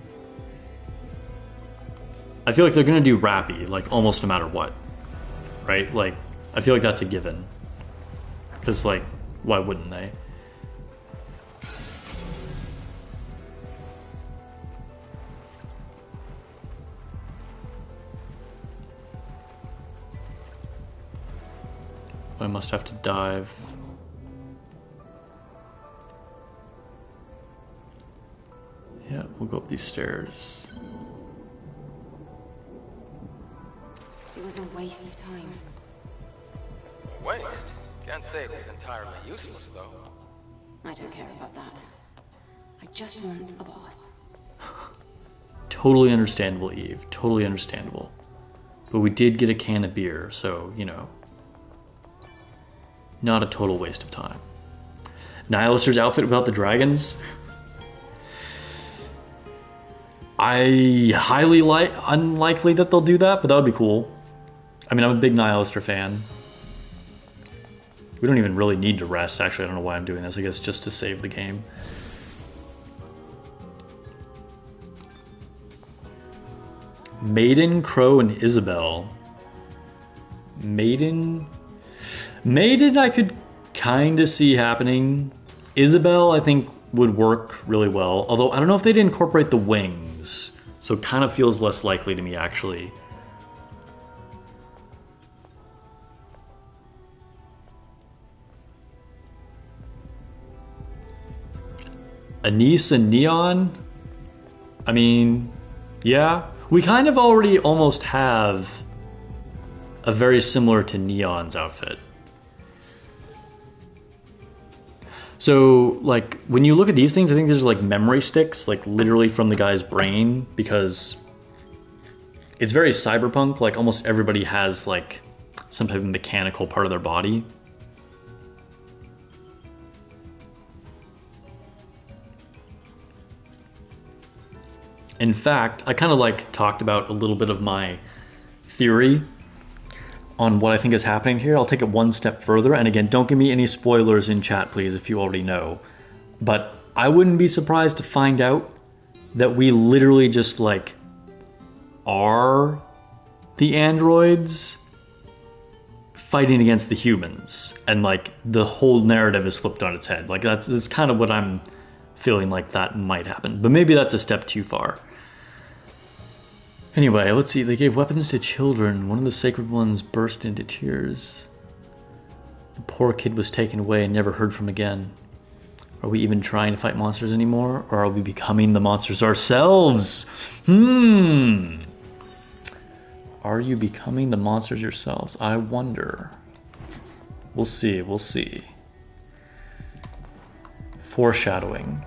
I feel like they're gonna do Rappy, like almost no matter what, right? Like I feel like that's a given. Because like, why wouldn't they? I must have to dive. Yeah, we'll go up these stairs. It was a waste of time. Waste? Can't say it was entirely useless, though. I don't care about that. I just want a bath. Totally understandable, Eve. Totally understandable. But we did get a can of beer, so, you know. Not a total waste of time. Nihilister's outfit without the dragons? I highly unlikely that they'll do that, but that would be cool. I mean, I'm a big Nihilister fan. We don't even really need to rest, actually. I don't know why I'm doing this. I guess just to save the game. Maiden, Crow, and Isabel. Maiden I could kind of see happening. Isabel, I think, would work really well. Although, I don't know if they'd incorporate the wings. So it kind of feels less likely to me, actually. Anise and Neon? I mean, yeah. We kind of already almost have a very similar to Neon's outfit. So, like, when you look at these things, I think these are like memory sticks, like literally from the guy's brain, because it's very cyberpunk. Like, almost everybody has like some type of mechanical part of their body. In fact, I kind of like talked about a little bit of my theory on what I think is happening here. I'll take it one step further, and again, don't give me any spoilers in chat, please, if you already know. But I wouldn't be surprised to find out that we literally just, like, are the androids fighting against the humans, and, like, the whole narrative is flipped on its head. Like, that's kind of what I'm feeling like that might happen. But maybe that's a step too far. Anyway, let's see. They gave weapons to children. One of the sacred ones burst into tears. The poor kid was taken away and never heard from again. Are we even trying to fight monsters anymore? Or are we becoming the monsters ourselves? Are you becoming the monsters yourselves? I wonder. We'll see. We'll see. Foreshadowing.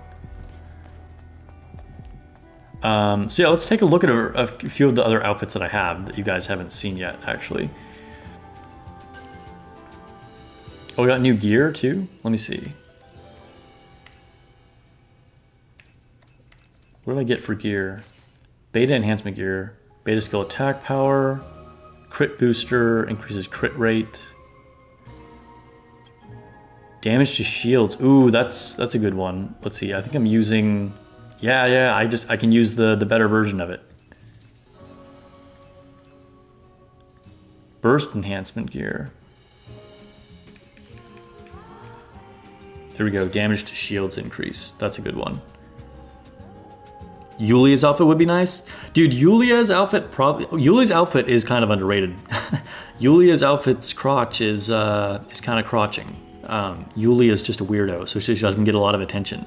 So yeah, let's take a look at a few of the other outfits that I have that you guys haven't seen yet, actually. Oh, we got new gear too? Let me see. What did I get for gear? Beta enhancement gear. Beta skill attack power. Crit booster. Increases crit rate. Damage to shields. Ooh, that's a good one. Let's see. I think I'm using... Yeah, I can use the better version of it. Burst enhancement gear. There we go. Damage to shields increase. That's a good one. Yulia's outfit would be nice. Dude, Yulia's outfit is kind of underrated. Yulia's outfit's crotch is kind of crotching. Yulia's just a weirdo, so she doesn't get a lot of attention.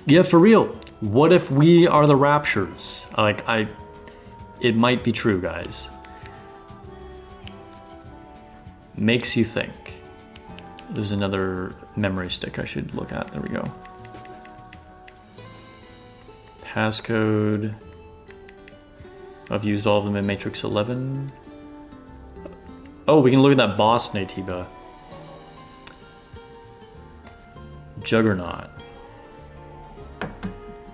Yeah, for real. What if we are the Raptures? It might be true, guys. Makes you think. There's another memory stick I should look at. There we go. Passcode. I've used all of them in Matrix 11. Oh, we can look at that boss Naytiba. Juggernaut.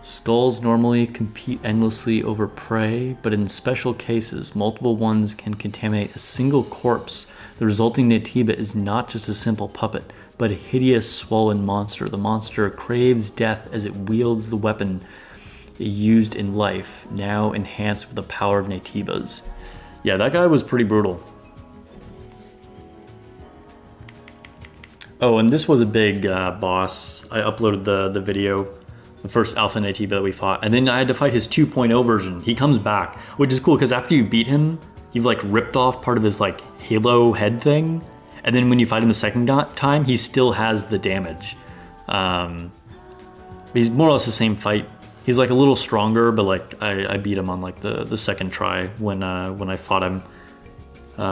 Skulls normally compete endlessly over prey, but in special cases, multiple ones can contaminate a single corpse. The resulting Naytiba is not just a simple puppet, but a hideous, swollen monster. The monster craves death as it wields the weapon it used in life, now enhanced with the power of Naytibas. Yeah, that guy was pretty brutal. Oh, and this was a big boss. I uploaded the video, the first Alpha Naytiba that we fought, and then I had to fight his 2.0 version. He comes back, which is cool because after you beat him, you've like ripped off part of his like halo head thing, and then when you fight him the second time, he still has the damage. He's more or less the same fight. He's like a little stronger, but like I beat him on like the second try when I fought him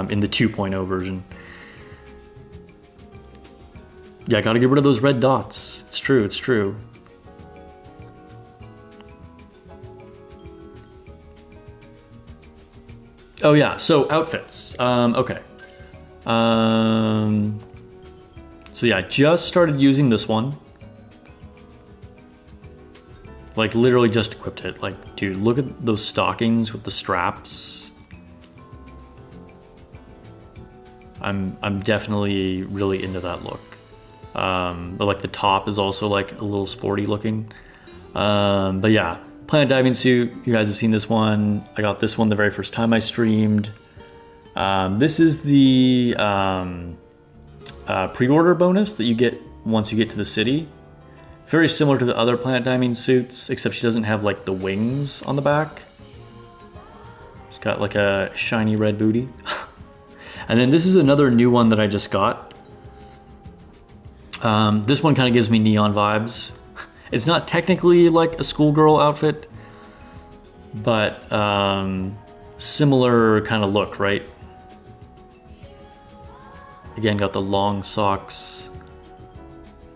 in the 2.0 version. Yeah, I gotta get rid of those red dots. It's true, it's true. Oh yeah, so outfits. Okay. So yeah, I just started using this one. Like literally just equipped it. Like, dude, look at those stockings with the straps. I'm definitely really into that look. But like the top is also like a little sporty looking. But yeah, Planet Diving Suit, you guys have seen this one. I got this one the very first time I streamed. This is the pre-order bonus that you get once you get to the city. Very similar to the other Planet Diving suits, except she doesn't have like the wings on the back. She's got like a shiny red booty. And then this is another new one that I just got. This one kind of gives me neon vibes. It's not technically like a schoolgirl outfit, but similar kind of look, right? Again, got the long socks,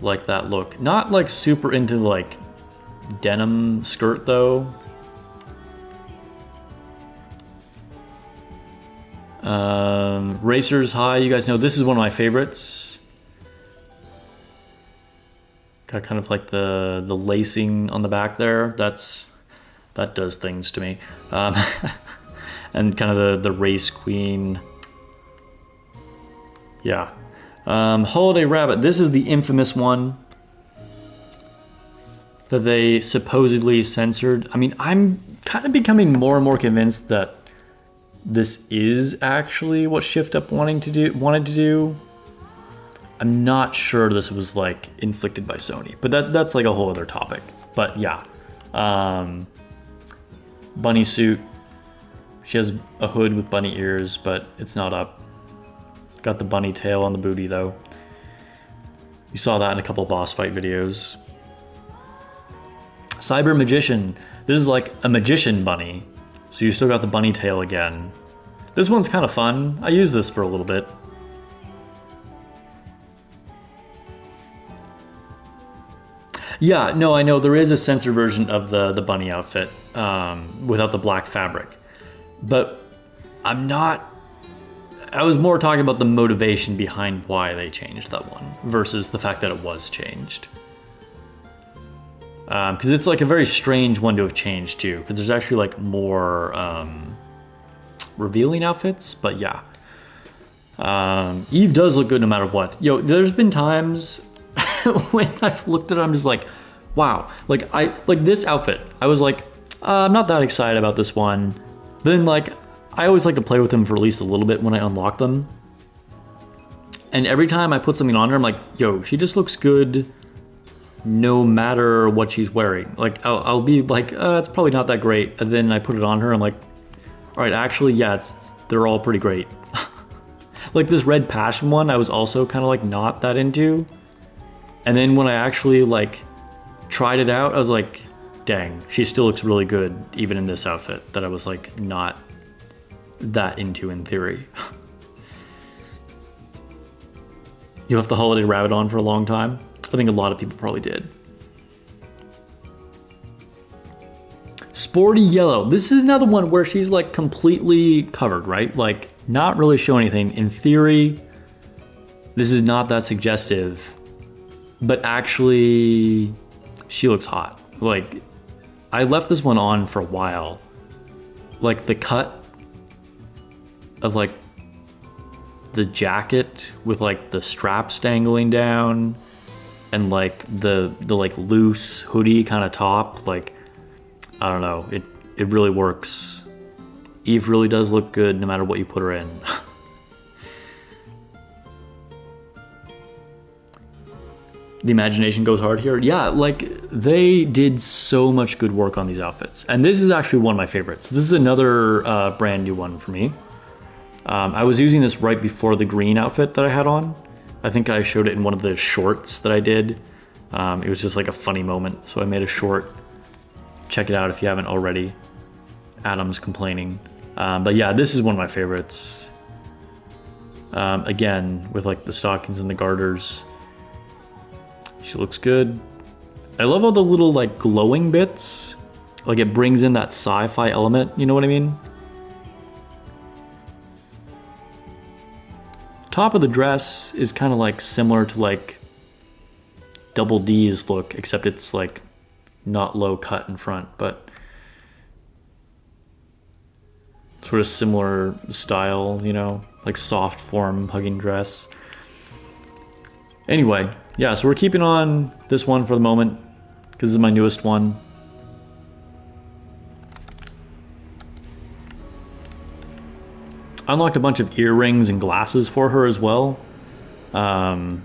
like that look. Not like super into like denim skirt though. Racers High, you guys know this is one of my favorites. Got kind of like the lacing on the back there. That does things to me. And kind of the race queen. Yeah. Holiday Rabbit. This is the infamous one that they supposedly censored. I mean, I'm kind of becoming more and more convinced that this is actually what Shift Up wanted to do. I'm not sure this was like inflicted by Sony, but that's like a whole other topic. But yeah, bunny suit. She has a hood with bunny ears, but it's not up. Got the bunny tail on the booty though. You saw that in a couple boss fight videos. Cyber Magician. This is like a magician bunny, so you still got the bunny tail again. This one's kind of fun. I used this for a little bit. Yeah, no, I know there is a censored version of the bunny outfit without the black fabric, but I was more talking about the motivation behind why they changed that one versus the fact that it was changed. Because it's like a very strange one to have changed too, because there's actually like more revealing outfits, but yeah. Eve does look good no matter what. Yo, there's been times when I've looked at it, I'm just like, wow. Like this outfit, I was like, I'm not that excited about this one. But then like, I always like to play with them for at least a little bit when I unlock them. And every time I put something on her, I'm like, yo, she just looks good no matter what she's wearing. Like, I'll be like, it's probably not that great. And then I put it on her, I'm like, all right, actually, yeah, they're all pretty great. Like this Red Passion one, I was also kind of like not that into. And then when I actually like tried it out, I was like, dang, she still looks really good even in this outfit that I was like not that into in theory. You left the holiday rabbit on for a long time? I think a lot of people probably did. Sporty yellow. This is another one where she's like completely covered, right? Like not really showing anything. In theory, this is not that suggestive, but actually she looks hot. Like I left this one on for a while. Like the cut of like the jacket with like the straps dangling down and like the like loose hoodie kind of top, like I don't know, it really works. Eve really does look good no matter what you put her in. The imagination goes hard here. Yeah, like they did so much good work on these outfits. And this is actually one of my favorites. This is another brand new one for me. I was using this right before the green outfit that I had on. I think I showed it in one of the shorts that I did. It was just like a funny moment, so I made a short. Check it out if you haven't already. Adam's complaining. But yeah, this is one of my favorites. Again, with like the stockings and the garters. She looks good. I love all the little like glowing bits. Like it brings in that sci-fi element, you know what I mean? Top of the dress is kind of like similar to like Double D's look, except it's like not low cut in front, but sort of similar style, you know, like soft form hugging dress. Anyway, yeah, so we're keeping on this one for the moment because this is my newest one. I unlocked a bunch of earrings and glasses for her as well. You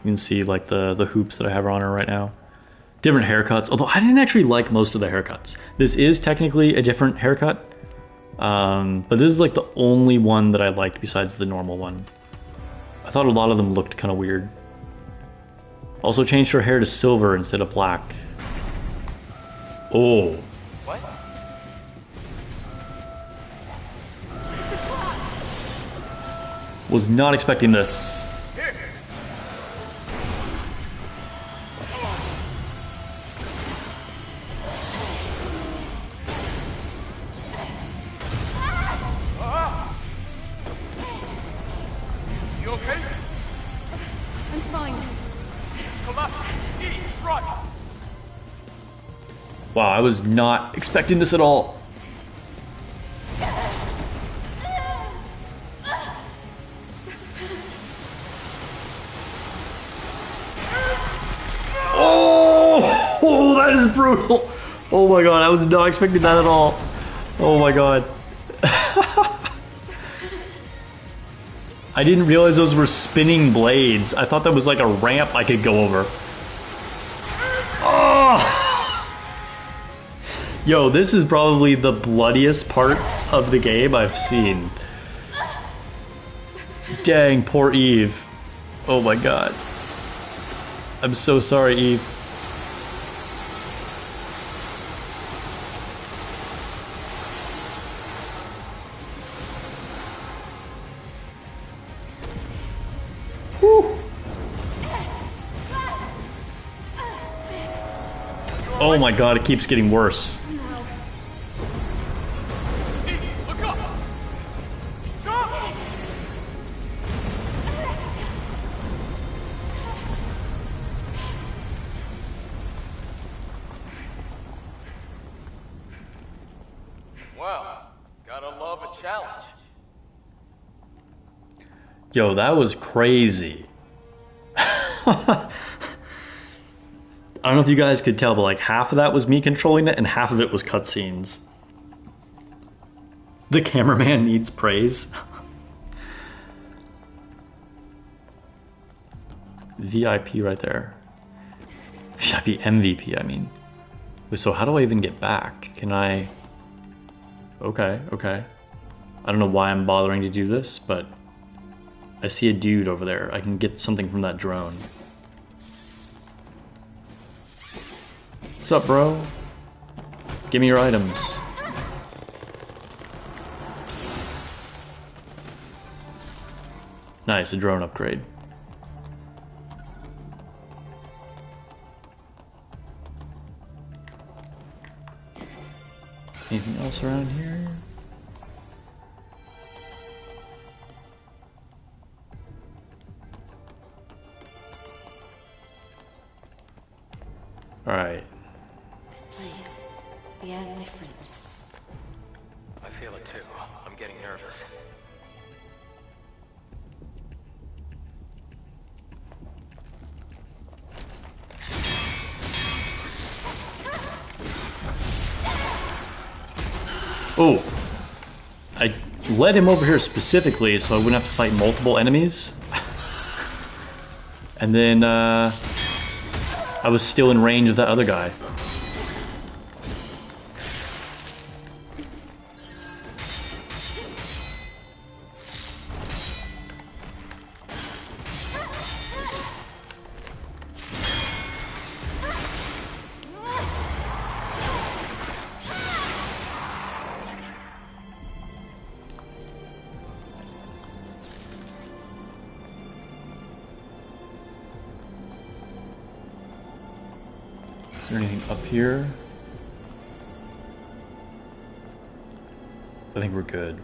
can see like the hoops that I have on her right now. Different haircuts, although I didn't actually like most of the haircuts. This is technically a different haircut, but this is like the only one that I liked besides the normal one. I thought a lot of them looked kind of weird. Also changed her hair to silver instead of black. Oh. What? Was not expecting this. You okay? I'm fine. It's collapsed. Right. Wow, I was not expecting this at all. Oh, that is brutal. Oh my god, I was not expecting that at all. Oh my god. I didn't realize those were spinning blades. I thought that was like a ramp I could go over. Oh! Yo, this is probably the bloodiest part of the game I've seen. Dang, poor Eve. Oh my god. I'm so sorry, Eve. Whew. Oh my god, it keeps getting worse. Look up. Go. Well, gotta love a challenge. Yo, that was crazy. I don't know if you guys could tell, but like half of that was me controlling it and half of it was cutscenes. The cameraman needs praise. VIP right there. VIP MVP, I mean. Wait, so how do I even get back? Can I... Okay. I don't know why I'm bothering to do this, but I see a dude over there. I can get something from that drone. What's up, bro? Give me your items. Nice, a drone upgrade. Anything else around here? Alright. This place, the air's different. I feel it too. I'm getting nervous. Oh! I led him over here specifically so I wouldn't have to fight multiple enemies. And then, I was still in range of that other guy. Is there anything up here? I think we're good.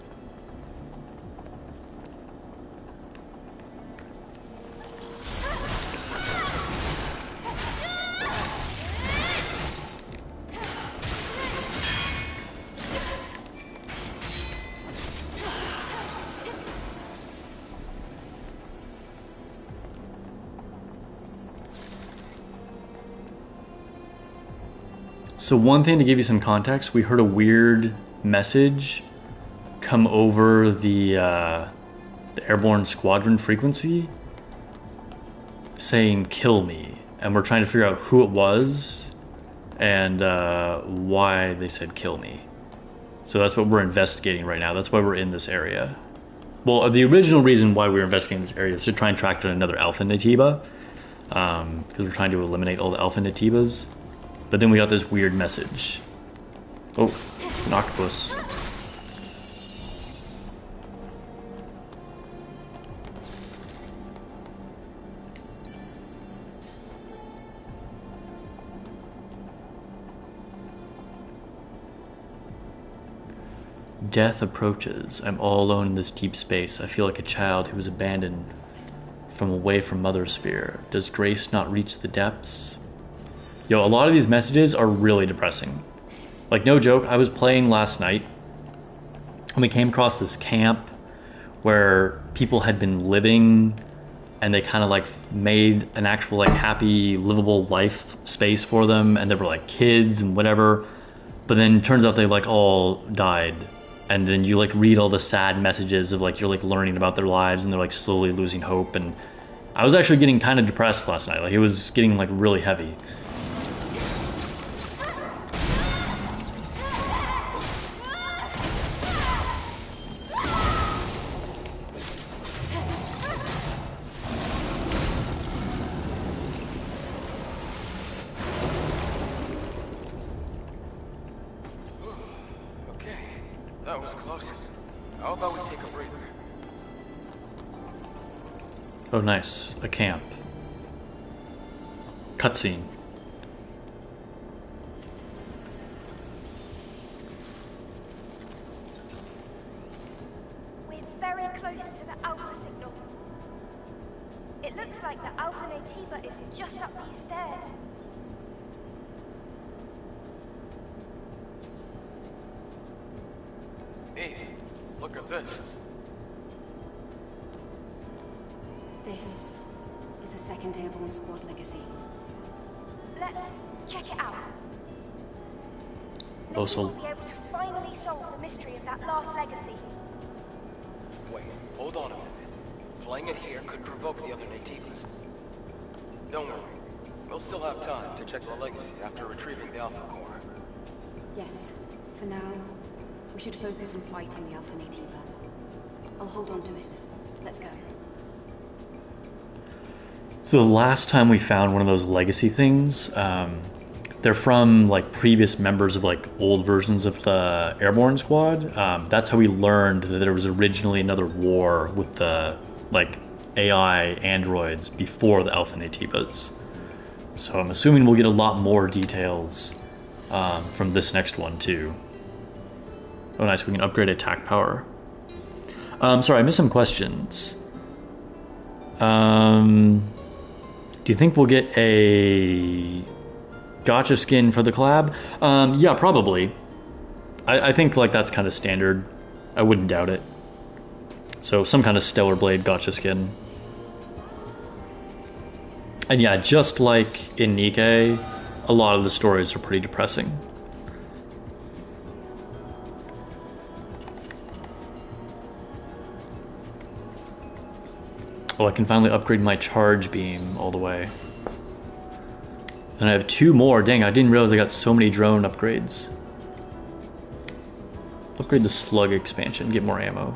So one thing to give you some context, we heard a weird message come over the airborne squadron frequency saying "kill me," and we're trying to figure out who it was and why they said "kill me." So that's what we're investigating right now. That's why we're in this area. Well, the original reason why we were investigating this area is to try and track down another alpha Natiba, because we're trying to eliminate all the alpha Natibas. But then we got this weird message. Oh, it's an octopus. Death approaches. I'm all alone in this deep space. I feel like a child who was abandoned from away from Mother Sphere. Does grace not reach the depths? Yo, a lot of these messages are really depressing. Like, no joke, I was playing last night and we came across this camp where people had been living and they kind of like made an actual like happy, livable life space for them, and there were like kids and whatever. But then it turns out they like all died. And then you like read all the sad messages of like you're like learning about their lives and they're like slowly losing hope. And I was actually getting kind of depressed last night. Like it was getting like really heavy. That was close. How about we take a breather? Oh, nice. A camp. Cutscene. We're very close to the Alpha signal. It looks like the Alpha Nativa is just up these stairs. Hey, look at this. This is a second Airborne Squad legacy. Let's check it out. Maybe Also, we'll be able to finally solve the mystery of that last legacy. Wait, hold on a minute. Playing it here could provoke the other Nativas. Don't worry. We'll still have time to check the legacy after retrieving the Alpha Core. Yes. For now, we should focus on fighting the Alpha Nativa. I'll hold on to it. Let's go. so the last time we found one of those legacy things, they're from like previous members of like old versions of the airborne squad. That's how we learned that there was originally another war with the like AI androids before the Alpha Nativas. So I'm assuming we'll get a lot more details from this next one too. Oh nice, we can upgrade attack power. Sorry, I missed some questions. Do you think we'll get a gotcha skin for the collab? Yeah, probably. I think like that's kind of standard. I wouldn't doubt it. So some kind of Stellar Blade gotcha skin. And yeah, just like in Nikke, a lot of the stories are pretty depressing. Oh, I can finally upgrade my charge beam all the way. And I have 2 more. Dang, I didn't realize I got so many drone upgrades. Upgrade the slug expansion, get more ammo.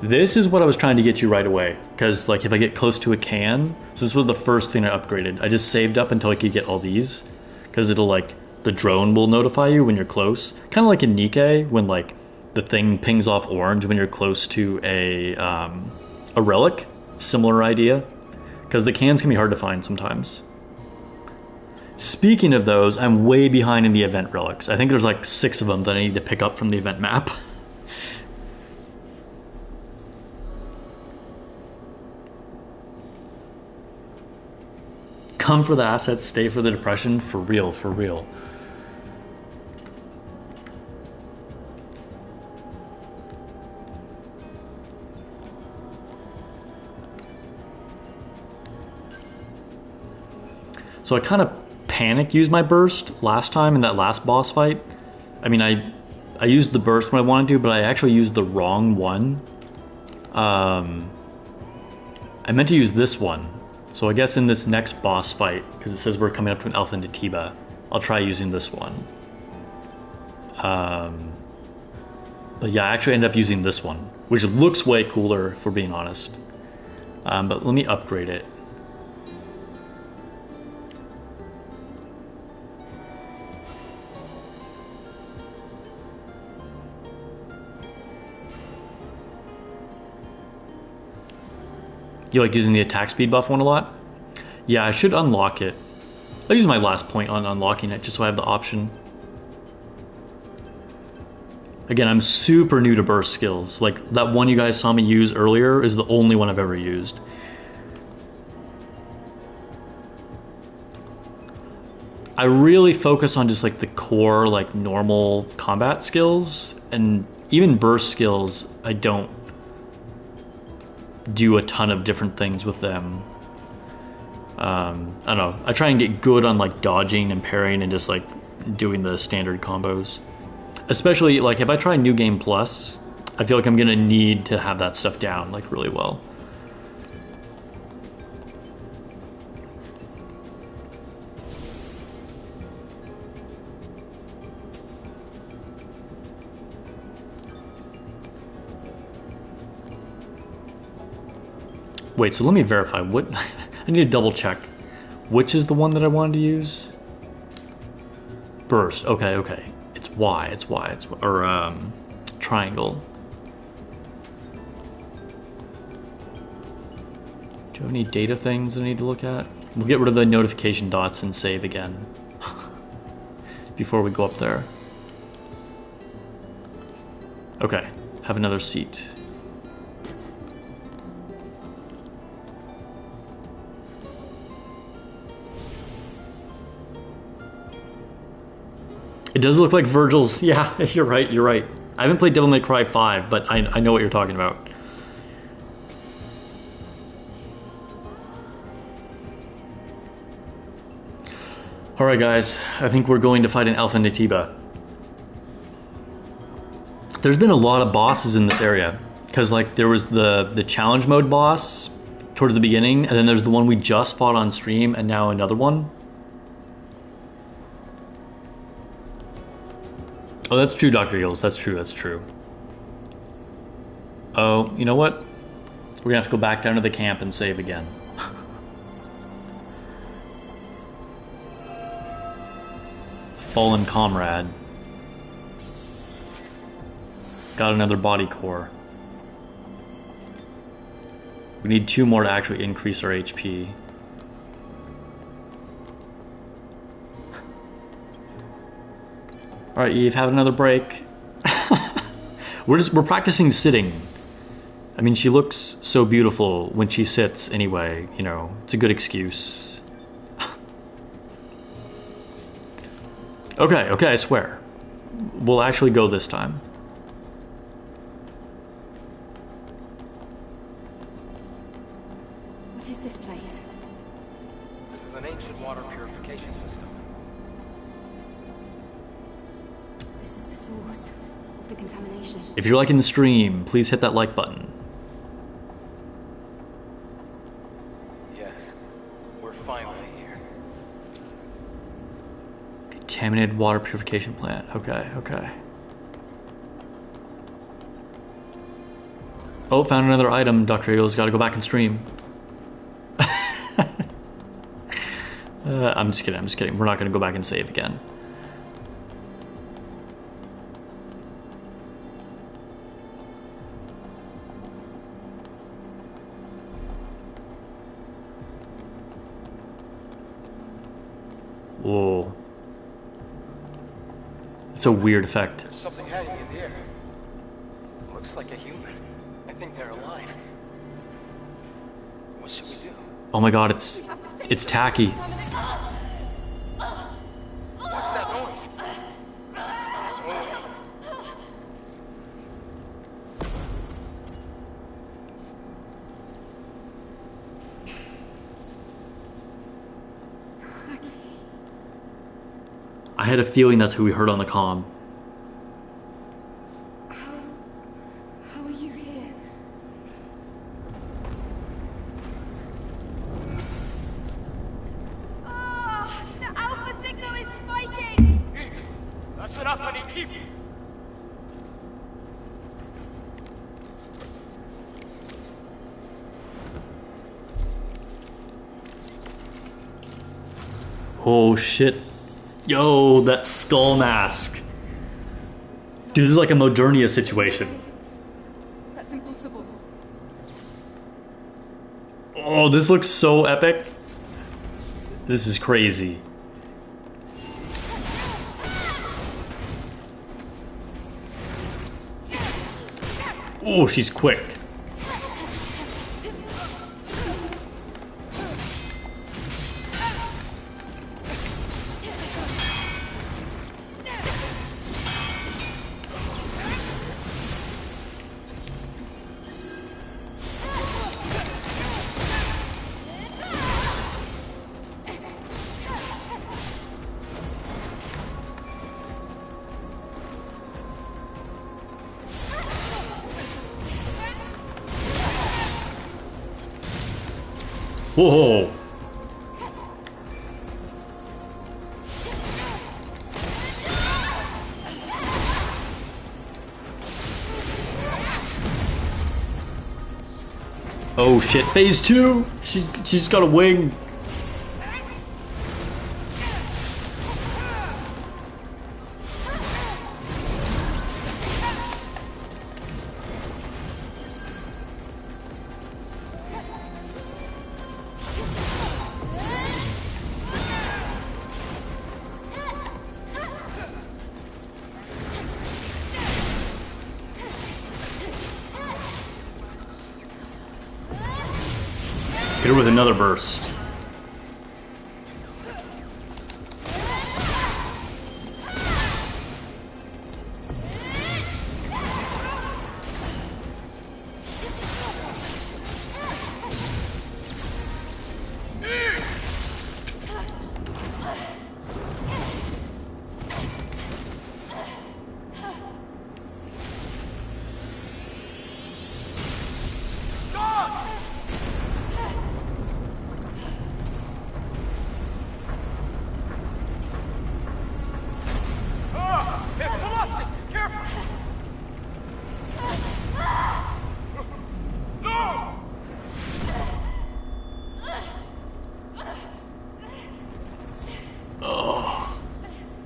This is what I was trying to get you right away. Because like if I get close to a can, so this was the first thing I upgraded. I just saved up until I could get all these. Because it'll like, the drone will notify you when you're close. Kind of like in Nikke, when like the thing pings off orange when you're close to a relic. Similar idea. Because the cans can be hard to find sometimes. Speaking of those, I'm way behind in the event relics. I think there's like 6 of them that I need to pick up from the event map. Come for the assets, stay for the depression. For real, for real. So I kind of panic used my burst last time in that last boss fight. I mean, I used the burst when I wanted to, but I actually used the wrong one. I meant to use this one. So I guess in this next boss fight, because it says we're coming up to an Alpha Nativa, I'll try using this one. But yeah, I actually ended up using this one, which looks way cooler, if we're being honest. But let me upgrade it. You like using the attack speed buff one a lot? Yeah, I should unlock it. I'll use my last point on unlocking it just so I have the option. Again, I'm super new to burst skills. Like that one you guys saw me use earlier is the only one I've ever used. I really focus on just like the core, like normal combat skills, and even burst skills, I don't do a ton of different things with them. I don't know. I try and get good on like dodging and parrying and just like doing the standard combos. Especially like if I try New Game Plus, I feel like I'm gonna need to have that stuff down like really well. Wait, so let me verify what I need to double check. Which is the one that I wanted to use? Burst. Okay, okay. It's Y. It's Y. It's or triangle. Do you have any data things I need to look at? We'll get rid of the notification dots and save again before we go up there. Okay. Have another seat. It does look like Virgil's. Yeah, you're right, you're right. I haven't played Devil May Cry 5, but I know what you're talking about. Alright guys, I think we're going to fight an Alpha Nativa. There's been a lot of bosses in this area. Because like there was the challenge mode boss towards the beginning, and then there's the one we just fought on stream, and now another one. Oh, that's true, Dr. Eels. That's true, that's true. Oh, you know what? We're gonna have to go back down to the camp and save again. fallen comrade. Got another body core. We need 2 more to actually increase our HP. Alright, Eve, have another break. We're practicing sitting. I mean, she looks so beautiful when she sits anyway, you know, it's a good excuse. Okay, I swear. We'll actually go this time. What is this place? This is an ancient water purification system. This is the source of the contamination. If you're liking the stream, please hit that like button. Yes, we're finally here. Contaminated water purification plant. Okay. Oh, found another item. Dr. Eagle's got to go back and stream. I'm just kidding. We're not going to go back and save again. Whoa. It's a weird effect. There's something hanging in the air. Looks like a human. I think they're alive. What should we do? Oh my god, it's tacky. What's that noise? I had a feeling that's who we heard on the comm. How are you here? Ah, the alpha signal is spiking! That's enough, I need TV. Oh shit. Yo, that skull mask. Dude, this is like a Modernia situation. That's impossible. Oh, this looks so epic. This is crazy. Oh, she's quick. Whoa. Oh shit, phase 2! She's got a wing. Hit her with another burst.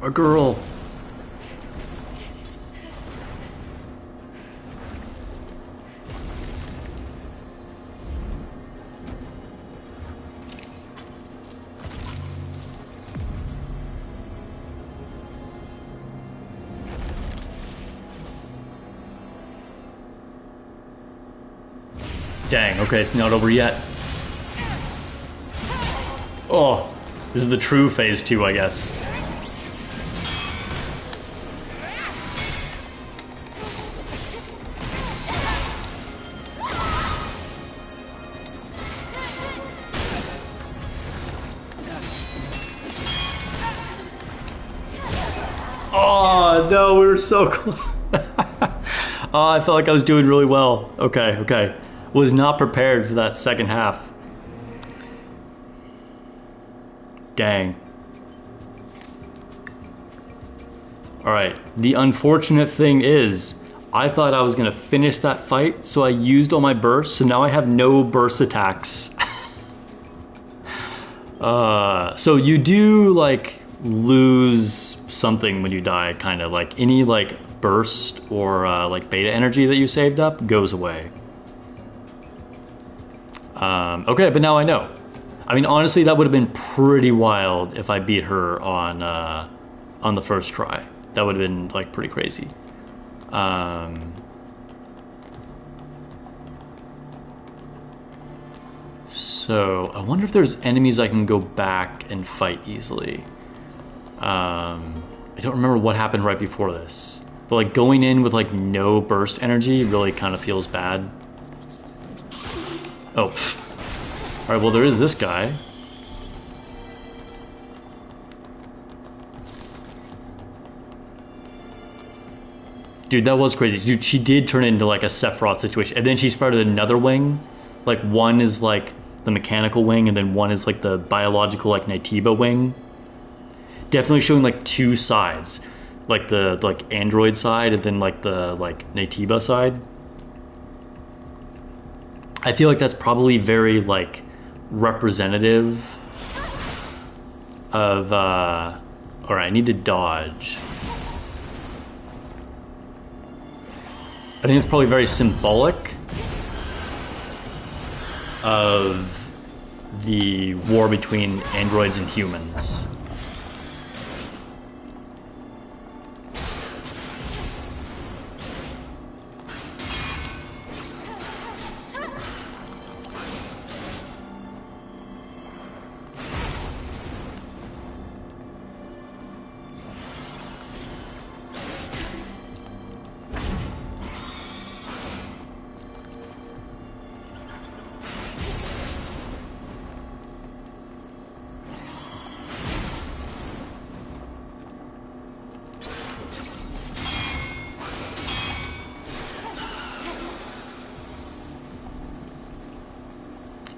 A girl. Dang, okay, it's not over yet. Oh, this is the true phase 2, I guess. Oh, no, we were so close. Oh, I felt like I was doing really well. Okay, okay. Was not prepared for that second half. Dang. Alright, the unfortunate thing is, I thought I was going to finish that fight, so I used all my bursts, so now I have no burst attacks. So you do, like, lose something when you die, kind of. Like, any, like, burst or, like, beta energy that you saved up goes away. Okay, but now I know. I mean, honestly, that would have been pretty wild if I beat her on the first try. That would have been, like, pretty crazy. So, I wonder if there's enemies I can go back and fight easily. I don't remember what happened right before this. But, like, going in with, like, no burst energy really kind of feels bad. Oh, pfft. Alright, well, there is this guy. Dude, that was crazy. Dude, she did turn into, like, a Sephiroth situation. And then she sprouted another wing. Like, one is, like, the mechanical wing, and then one is, like, the biological, like, Nikke wing. Definitely showing, like, two sides. Like, the, like, android side, and then, like, the, like, Nikke side. I feel like that's probably very, like, representative of alright, I need to dodge. I think it's probably very symbolic of the war between androids and humans.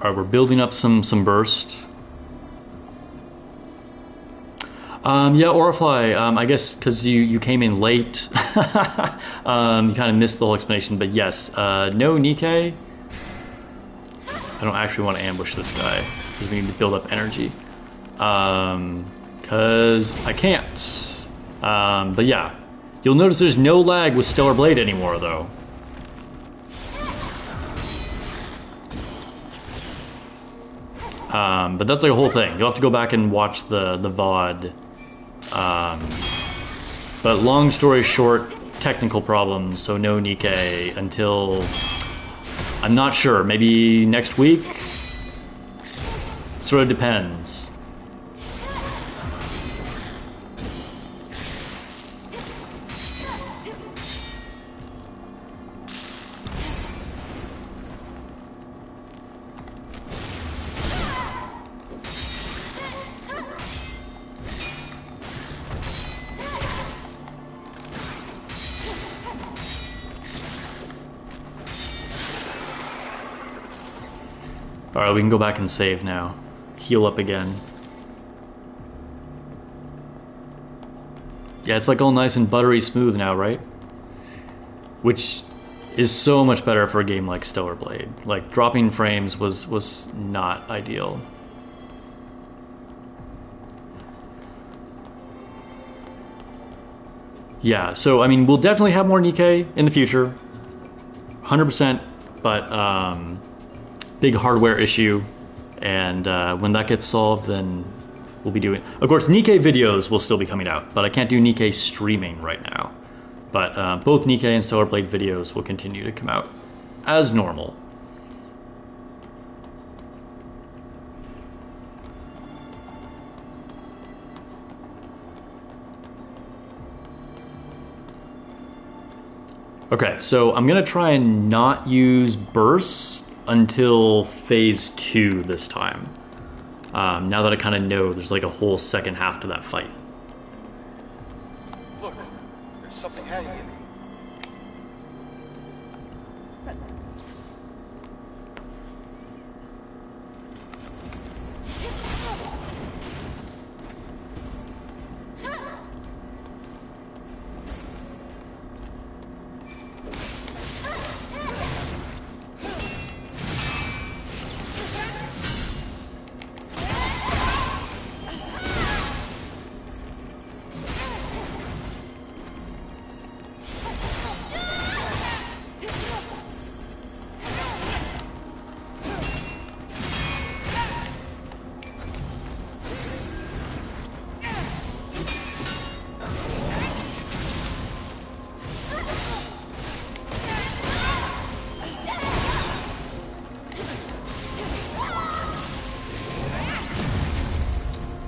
Alright, we're building up some burst. Yeah, Orifly, I guess because you came in late, you kind of missed the whole explanation, but yes, no Nikke. I don't actually want to ambush this guy, because we need to build up energy. Because I can't. But yeah, you'll notice there's no lag with Stellar Blade anymore, though. But that's like a whole thing. You'll have to go back and watch the VOD. But long story short, technical problems, so no Nikke until, I'm not sure, maybe next week? Sort of depends. Alright, we can go back and save now. Heal up again. Yeah, it's like all nice and buttery smooth now, right? Which is so much better for a game like Stellar Blade. Like, dropping frames was not ideal. Yeah, so I mean, we'll definitely have more Nikke in the future, 100%. But big hardware issue, and when that gets solved, then we'll be doing. Of course, Nikke videos will still be coming out, but I can't do Nikke streaming right now. But both Nikke and Stellar Blade videos will continue to come out as normal. Okay, so I'm gonna try and not use bursts until phase 2 this time. Now that I kind of know there's like a whole second half to that fight. Look, there's something hanging in there.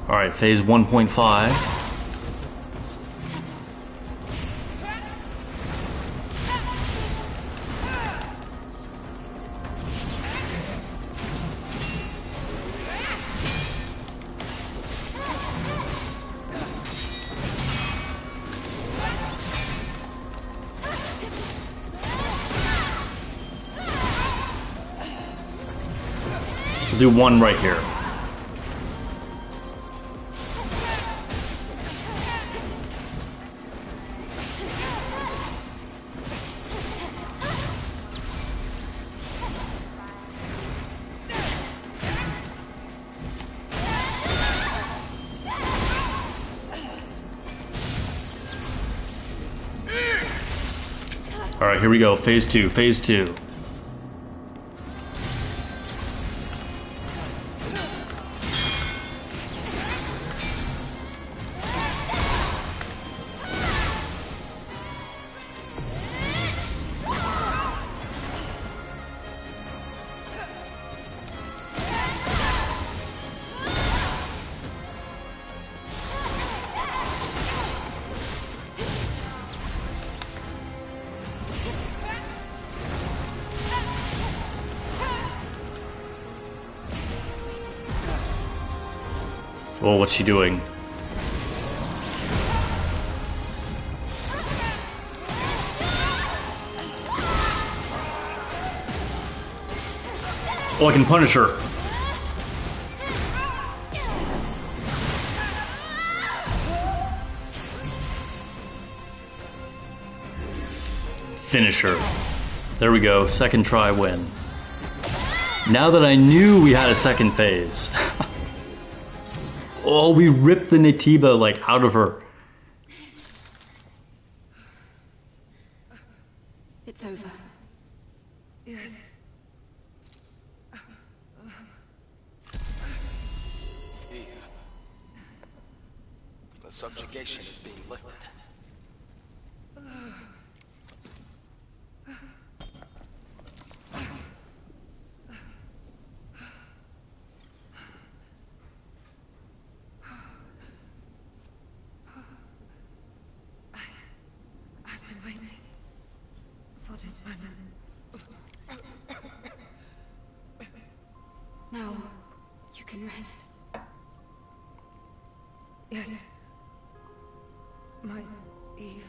All right, phase 1.5. We'll do one right here. All right, here we go. Phase 2, phase 2. Oh, what's she doing? Oh, I can punish her. Finish her. There we go. Second try win. Now that I knew we had a second phase. Oh, we ripped the Natiba like out of her. It's over. Yes. Eve. The subjugation is being lifted. I've been waiting for this moment. Now, you can rest. Yes. My Eve.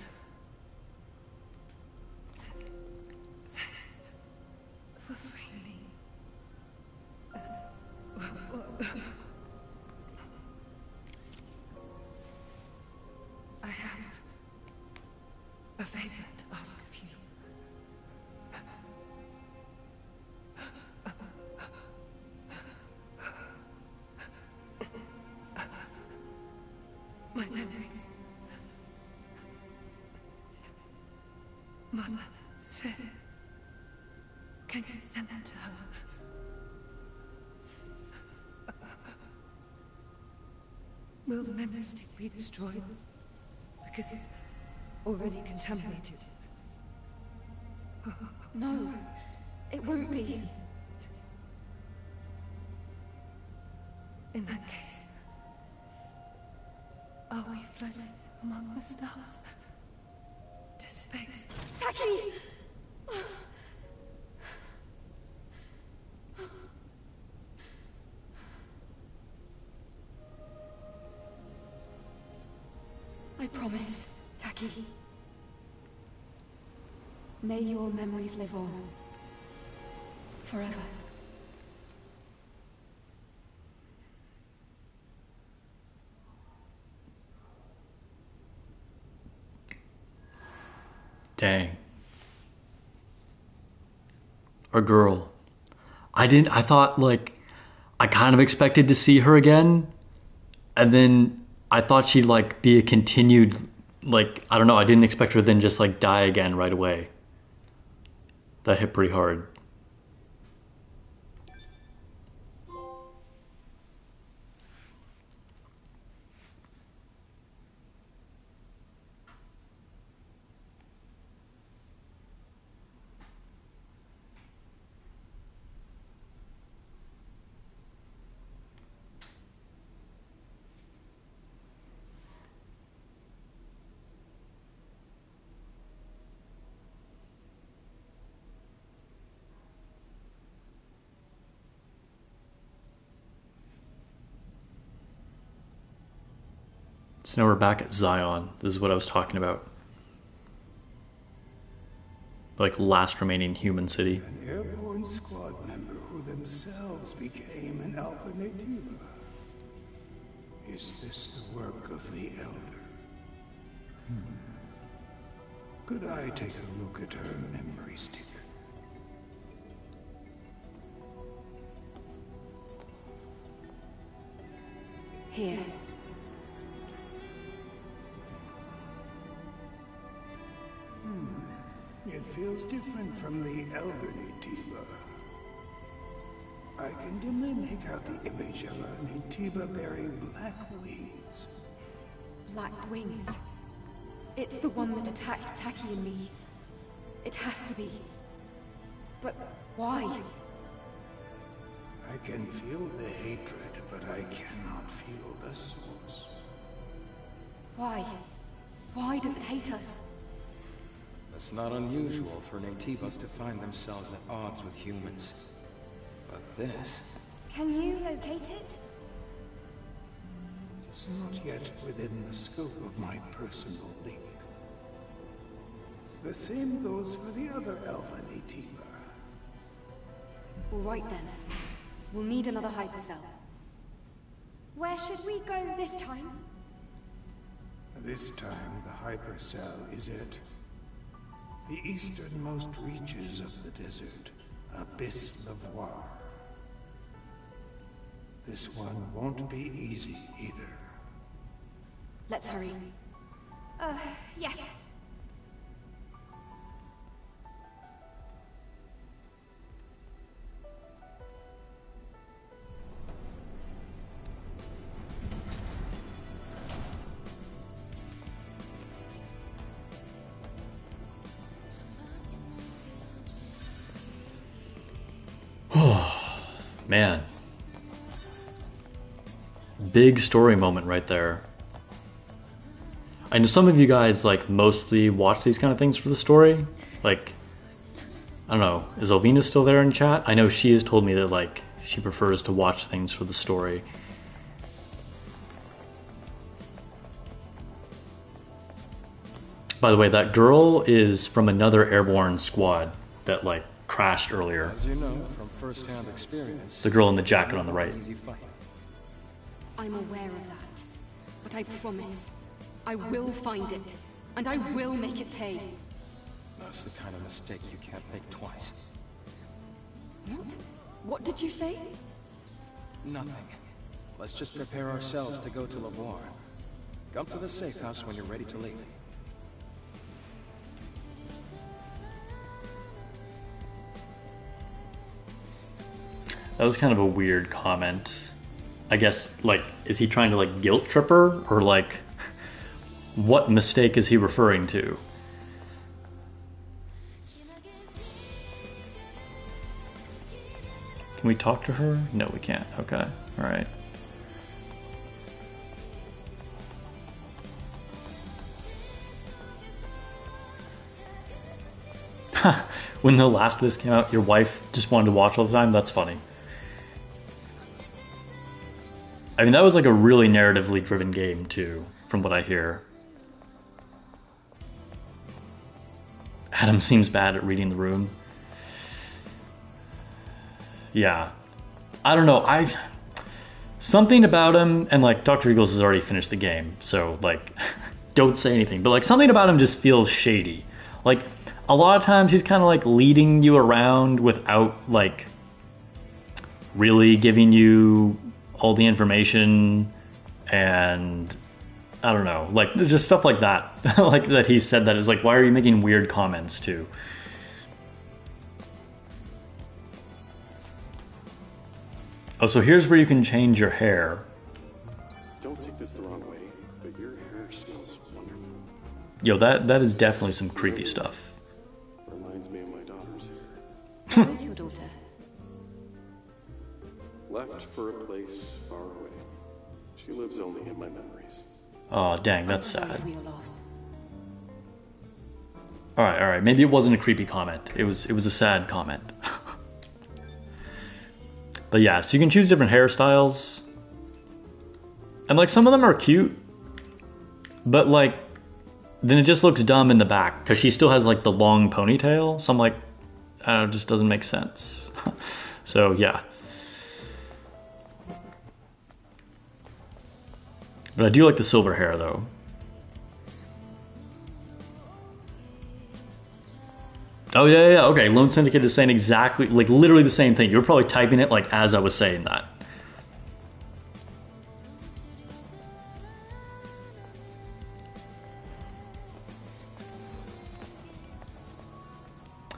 Thanks for freeing me. I have a favor to ask of you. My memories. Mother, Sphere. Can you send them to her? Will the memory stick be destroyed? Because it's already contaminated. No, it won't be. In that case, are we floating among the stars? To space? Taki! I promise, Taki. May your memories live on. Forever. Dang. A girl. I thought, like, I kind of expected to see her again. And then I thought she'd, like, be a continued, like, I don't know, I didn't expect her to then just, like, die again right away. That hit pretty hard. So now we're back at Zion. This is what I was talking about. Like, last remaining human city. An airborne squad member who themselves became an Alpha Nativa. Is this the work of the Elder? Could I take a look at her memory stick? Here. It feels different from the Elder Nativa. I can dimly make out the image of a Nativa bearing black wings. Black wings. It's the one that attacked Taki and me. It has to be. But why? I can feel the hatred, but I cannot feel the source. Why? Why does it hate us? It's not unusual for Nativas to find themselves at odds with humans. But this... Can you locate it? It is not yet within the scope of my personal link. The same goes for the other Alpha Nativa. All right then. We'll need another hypercell. Where should we go this time? This time, the hypercell is at the easternmost reaches of the desert, Abyss Lavoir. This one won't be easy either. Let's hurry. Yes. Man. Big story moment right there. I know some of you guys like mostly watch these kind of things for the story. Like, I don't know, is Elvina still there in chat? I know she has told me that like she prefers to watch things for the story. By the way, that girl is from another airborne squad that like crashed earlier. As you know from first-hand experience... The girl in the jacket on the right. Easy fight. I'm aware of that. But I promise, I will find it. And I will make it pay. That's the kind of mistake you can't make twice. What? What did you say? Nothing. Let's just prepare ourselves to go to Lavoir. Come to the safe house when you're ready to leave. That was kind of a weird comment. I guess, like, is he trying to, like, guilt trip her? Or, like, what mistake is he referring to? Can we talk to her? No, we can't. Okay. Alright. When The Last of Us came out, your wife just wanted to watch all the time? That's funny. I mean, that was like a really narratively driven game, too, from what I hear. Adam seems bad at reading the room. Yeah. I don't know. Something about him, and like, Dr. Eagles has already finished the game, so like, don't say anything. But like, something about him just feels shady. Like, a lot of times he's kind of like leading you around without like really giving you all the information, and I don't know, like just stuff like that. Like that he said that is like, why are you making weird comments too? Oh, so here's where you can change your hair. Don't take this the wrong way, but your hair smells wonderful. Yo, that is definitely some creepy stuff. Reminds me of my daughter's hair. Where's your daughter? Left for a place far away. She lives only in my memories. Oh, dang, that's I'm sorry sad. for your loss. All right. Maybe it wasn't a creepy comment. It was a sad comment. But yeah, so you can choose different hairstyles. And like some of them are cute. But like then it just looks dumb in the back because she still has like the long ponytail. So I'm like, I don't know, it just doesn't make sense. So yeah. But I do like the silver hair though. Oh yeah, okay. Lone Syndicate is saying exactly, like literally the same thing. You were probably typing it like as I was saying that.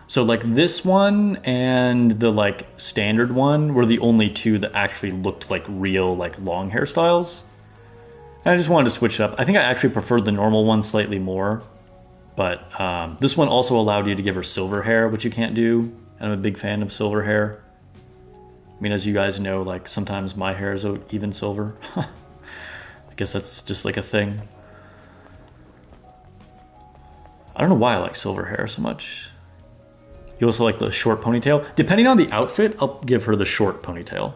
So like this one and the like standard one were the only two that actually looked like real like long hairstyles. And I just wanted to switch it up. I think I actually preferred the normal one slightly more. But this one also allowed you to give her silver hair, which you can't do. I'm a big fan of silver hair. I mean, as you guys know, like sometimes my hair is even silver. I guess that's just like a thing. I don't know why I like silver hair so much. You also like the short ponytail. Depending on the outfit, I'll give her the short ponytail.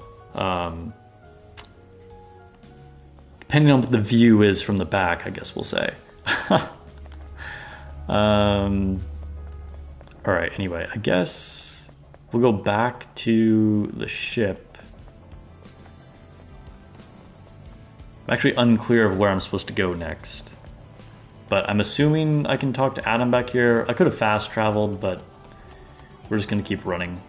Depending on what the view is from the back, I guess we'll say. Alright, anyway, I guess we'll go back to the ship. I'm actually unclear of where I'm supposed to go next. But I'm assuming I can talk to Adam back here. I could have fast traveled, but we're just going to keep running.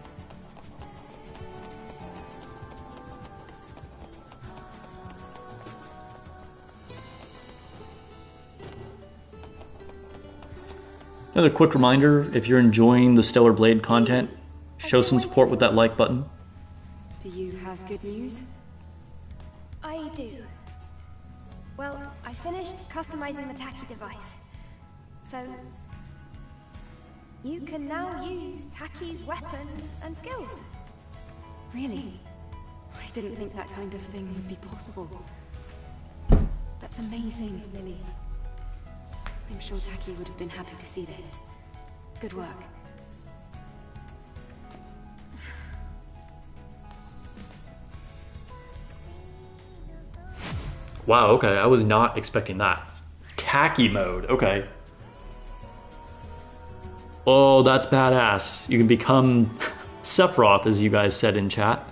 Another quick reminder, if you're enjoying the Stellar Blade content, show some support with that like button. Do you have good news? I do. Well, I finished customizing the Taki device. So, you can now use Taki's weapon and skills. Really? I didn't think that kind of thing would be possible. That's amazing, Lily. I'm sure Taki would have been happy to see this. Good work. Wow, okay, I was not expecting that. Tacky mode, okay. Oh, that's badass. You can become Sephiroth, as you guys said in chat.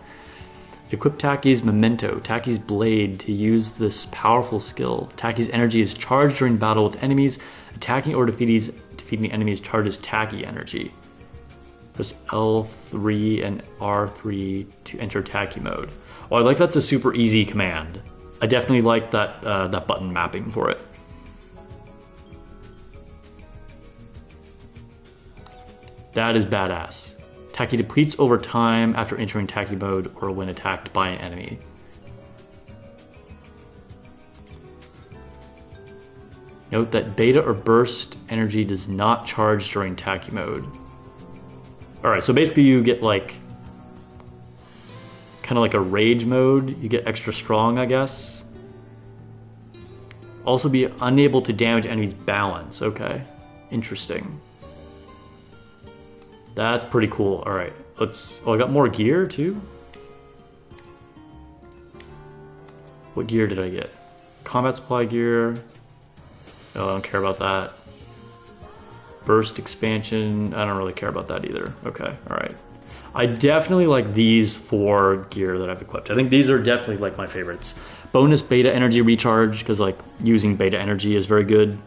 Equip Taki's Memento, Taki's Blade, to use this powerful skill. Taki's energy is charged during battle with enemies. Attacking or defeating enemies charges Taki energy. Press L3 and R3 to enter Taki mode. Oh, I like that's a super easy command. I definitely like that that button mapping for it. That is badass. Taki depletes over time after entering Taki mode or when attacked by an enemy. Note that beta or burst energy does not charge during Taki mode. Alright, so basically you get like kind of like a rage mode. You get extra strong, I guess. Also be unable to damage enemies' balance. Okay, interesting. That's pretty cool. Alright, let's... Oh, I got more gear too? What gear did I get? Combat supply gear. Oh, I don't care about that. Burst expansion. I don't really care about that either. Okay, alright. I definitely like these 4 gear that I've equipped. I think these are definitely like my favorites. Bonus beta energy recharge, because like using beta energy is very good.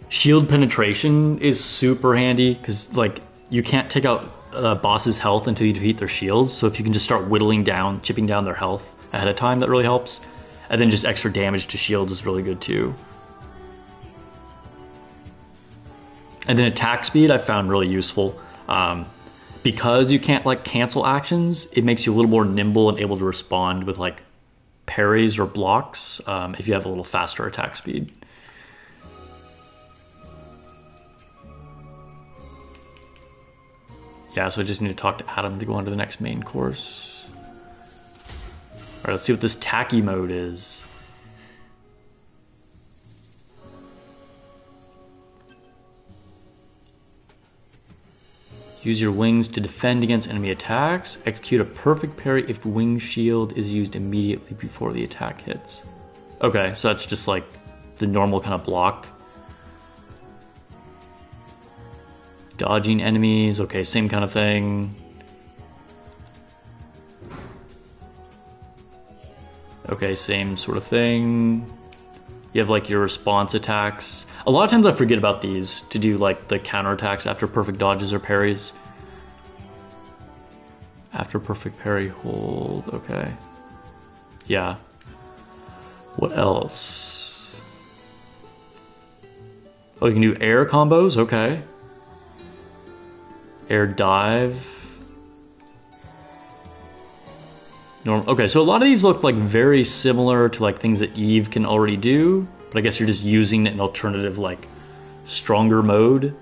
Shield penetration is super handy, because like you can't take out a boss's health until you defeat their shields. So if you can just start whittling down, chipping down their health ahead of time, that really helps. And then just extra damage to shields is really good too. And then attack speed I found really useful. Because you can't like cancel actions, it makes you a little more nimble and able to respond with like parries or blocks if you have a little faster attack speed. Yeah, so I just need to talk to Adam to go on to the next main course. Alright, let's see what this Taki mode is. Use your wings to defend against enemy attacks. Execute a perfect parry if wing shield is used immediately before the attack hits. Okay, so that's just like the normal kind of block. Dodging enemies, okay, same kind of thing. Okay, same sort of thing. You have like your response attacks. A lot of times I forget about these to do like the counterattacks after perfect dodges or parries. After perfect parry, hold, okay. Yeah. What else? Oh, you can do air combos, okay. Air dive. Okay, so a lot of these look like very similar to like things that Eve can already do, but I guess you're just using an alternative like stronger mode.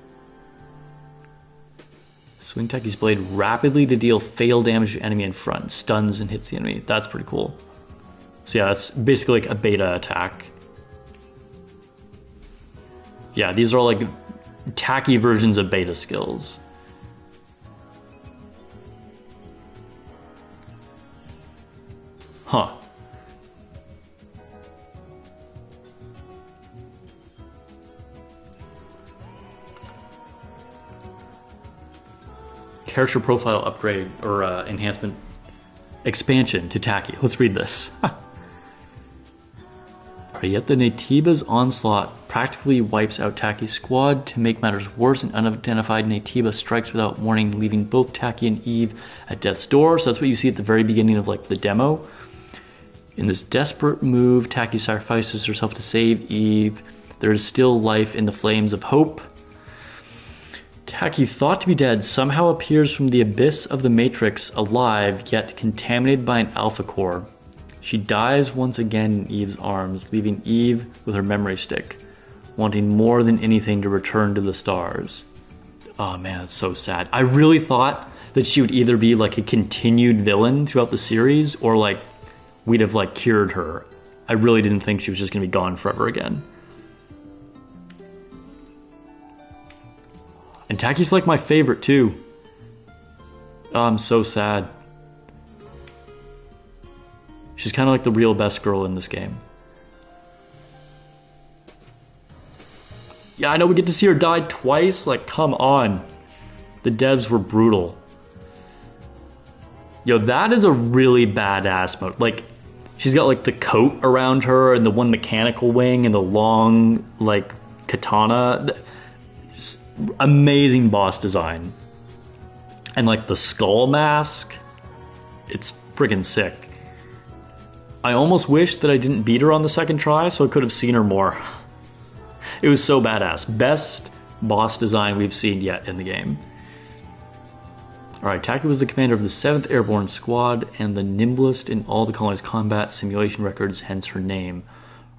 Swing Taki's blade rapidly to deal fatal damage to enemy in front, stuns and hits the enemy. That's pretty cool. So yeah, that's basically like a beta attack. Yeah, these are all like Taki versions of beta skills. Huh. Character profile upgrade or enhancement expansion to Taki. Let's read this. Yet the Naytiba's onslaught practically wipes out Taki's squad. To make matters worse, an unidentified Naytiba strikes without warning, leaving both Taki and Eve at death's door. So that's what you see at the very beginning of like the demo. In this desperate move, Taki sacrifices herself to save Eve. There is still life in the flames of hope. Taki, thought to be dead, somehow appears from the abyss of the Matrix alive, yet contaminated by an alpha core. She dies once again in Eve's arms, leaving Eve with her memory stick, wanting more than anything to return to the stars. Oh man, that's so sad. I really thought that she would either be like a continued villain throughout the series, or like we'd have like cured her. I really didn't think she was just gonna be gone forever again. And Taki's like my favorite too. Oh, I'm so sad. She's kind of like the real best girl in this game. Yeah, I know we get to see her die twice. Like, come on. The devs were brutal. Yo, that is a really badass mode. Like, she's got like the coat around her and the one mechanical wing and the long like katana. Just amazing boss design. And like the skull mask. It's friggin' sick. I almost wish that I didn't beat her on the second try so I could have seen her more. It was so badass. Best boss design we've seen yet in the game. Alright, Taki was the commander of the 7th Airborne Squad and the nimblest in all the colony's combat simulation records, hence her name.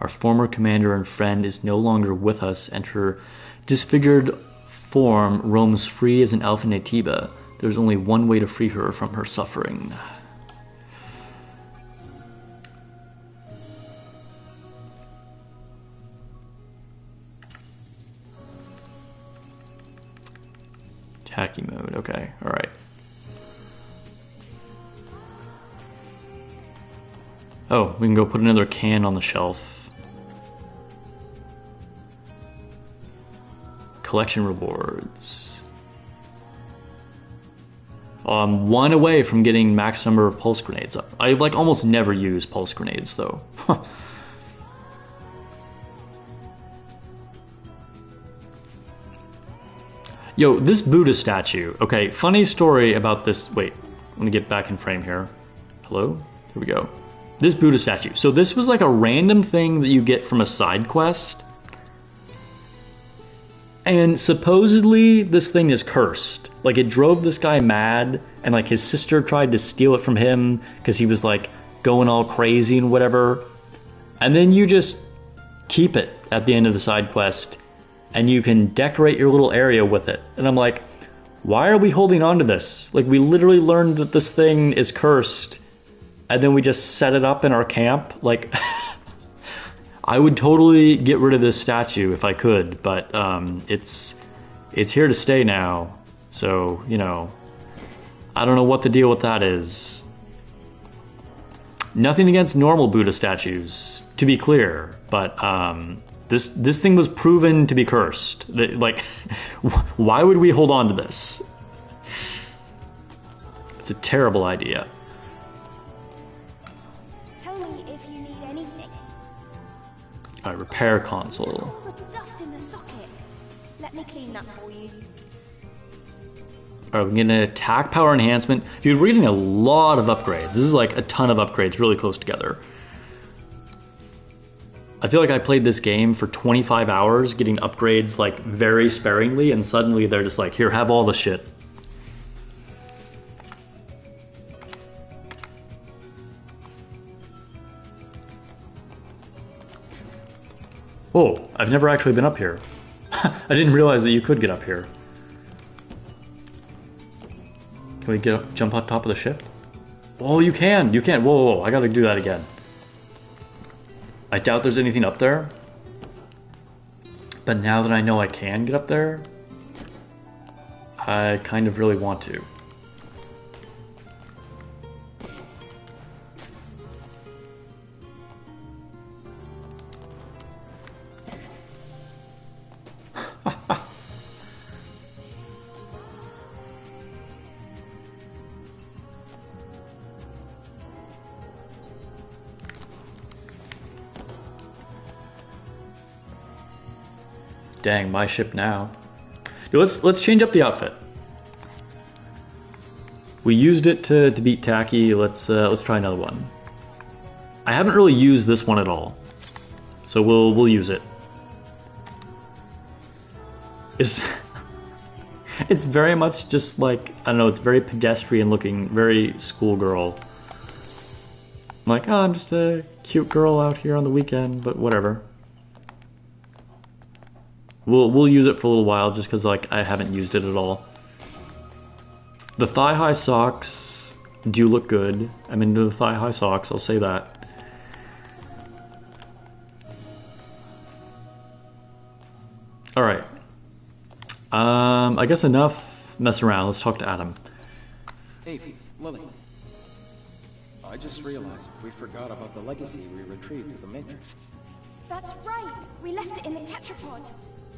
Our former commander and friend is no longer with us, and her disfigured form roams free as an elf in Naytiba. There's only one way to free her from her suffering. Taki mode, okay, alright. Oh, we can go put another can on the shelf. Collection rewards. Oh, I'm one away from getting max number of pulse grenades up. I like almost never use pulse grenades though. Yo, this Buddha statue. Okay, funny story about this. Wait, let me get back in frame here. Hello? Here we go. This Buddha statue. So this was like a random thing that you get from a side quest. And supposedly this thing is cursed. Like it drove this guy mad, and like his sister tried to steal it from him because he was like going all crazy and whatever. And then you just keep it at the end of the side quest, and you can decorate your little area with it. And I'm like, why are we holding on to this? Like we literally learned that this thing is cursed, and then we just set it up in our camp. Like I would totally get rid of this statue if I could, but it's here to stay now. So, you know, I don't know what the deal with that is. Nothing against normal Buddha statues, to be clear, but this thing was proven to be cursed. Like, why would we hold on to this? It's a terrible idea. Tell me if you need anything. Alright, repair console. All the dust in the socket. Let me clean that for you. Alright, we're getting an attack power enhancement. Dude, we're getting a lot of upgrades. This is like a ton of upgrades really close together. I feel like I played this game for 25 hours getting upgrades like very sparingly, and suddenly they're just like, here, have all the shit. Oh, I've never actually been up here. I didn't realize that you could get up here. Can we get up, jump on top of the ship? Oh, you can! You can! Whoa, whoa, whoa, I gotta do that again. I doubt there's anything up there. But now that I know I can get up there, I kind of really want to. Dang, my ship now. Dude, let's change up the outfit. We used it to beat Taki. Let's try another one. I haven't really used this one at all, so we'll use it. It's very much just like, I don't know, it's very pedestrian looking, very schoolgirl. I'm like, oh, I'm just a cute girl out here on the weekend, but whatever. We'll use it for a little while just because like I haven't used it at all. The thigh-high socks do look good. I'm into the thigh-high socks, I'll say that. Alright. I guess enough mess around. Let's talk to Adam. Hey, Lily. I just realized we forgot about the legacy we retrieved through the Matrix. That's right. We left it in the tetrapod.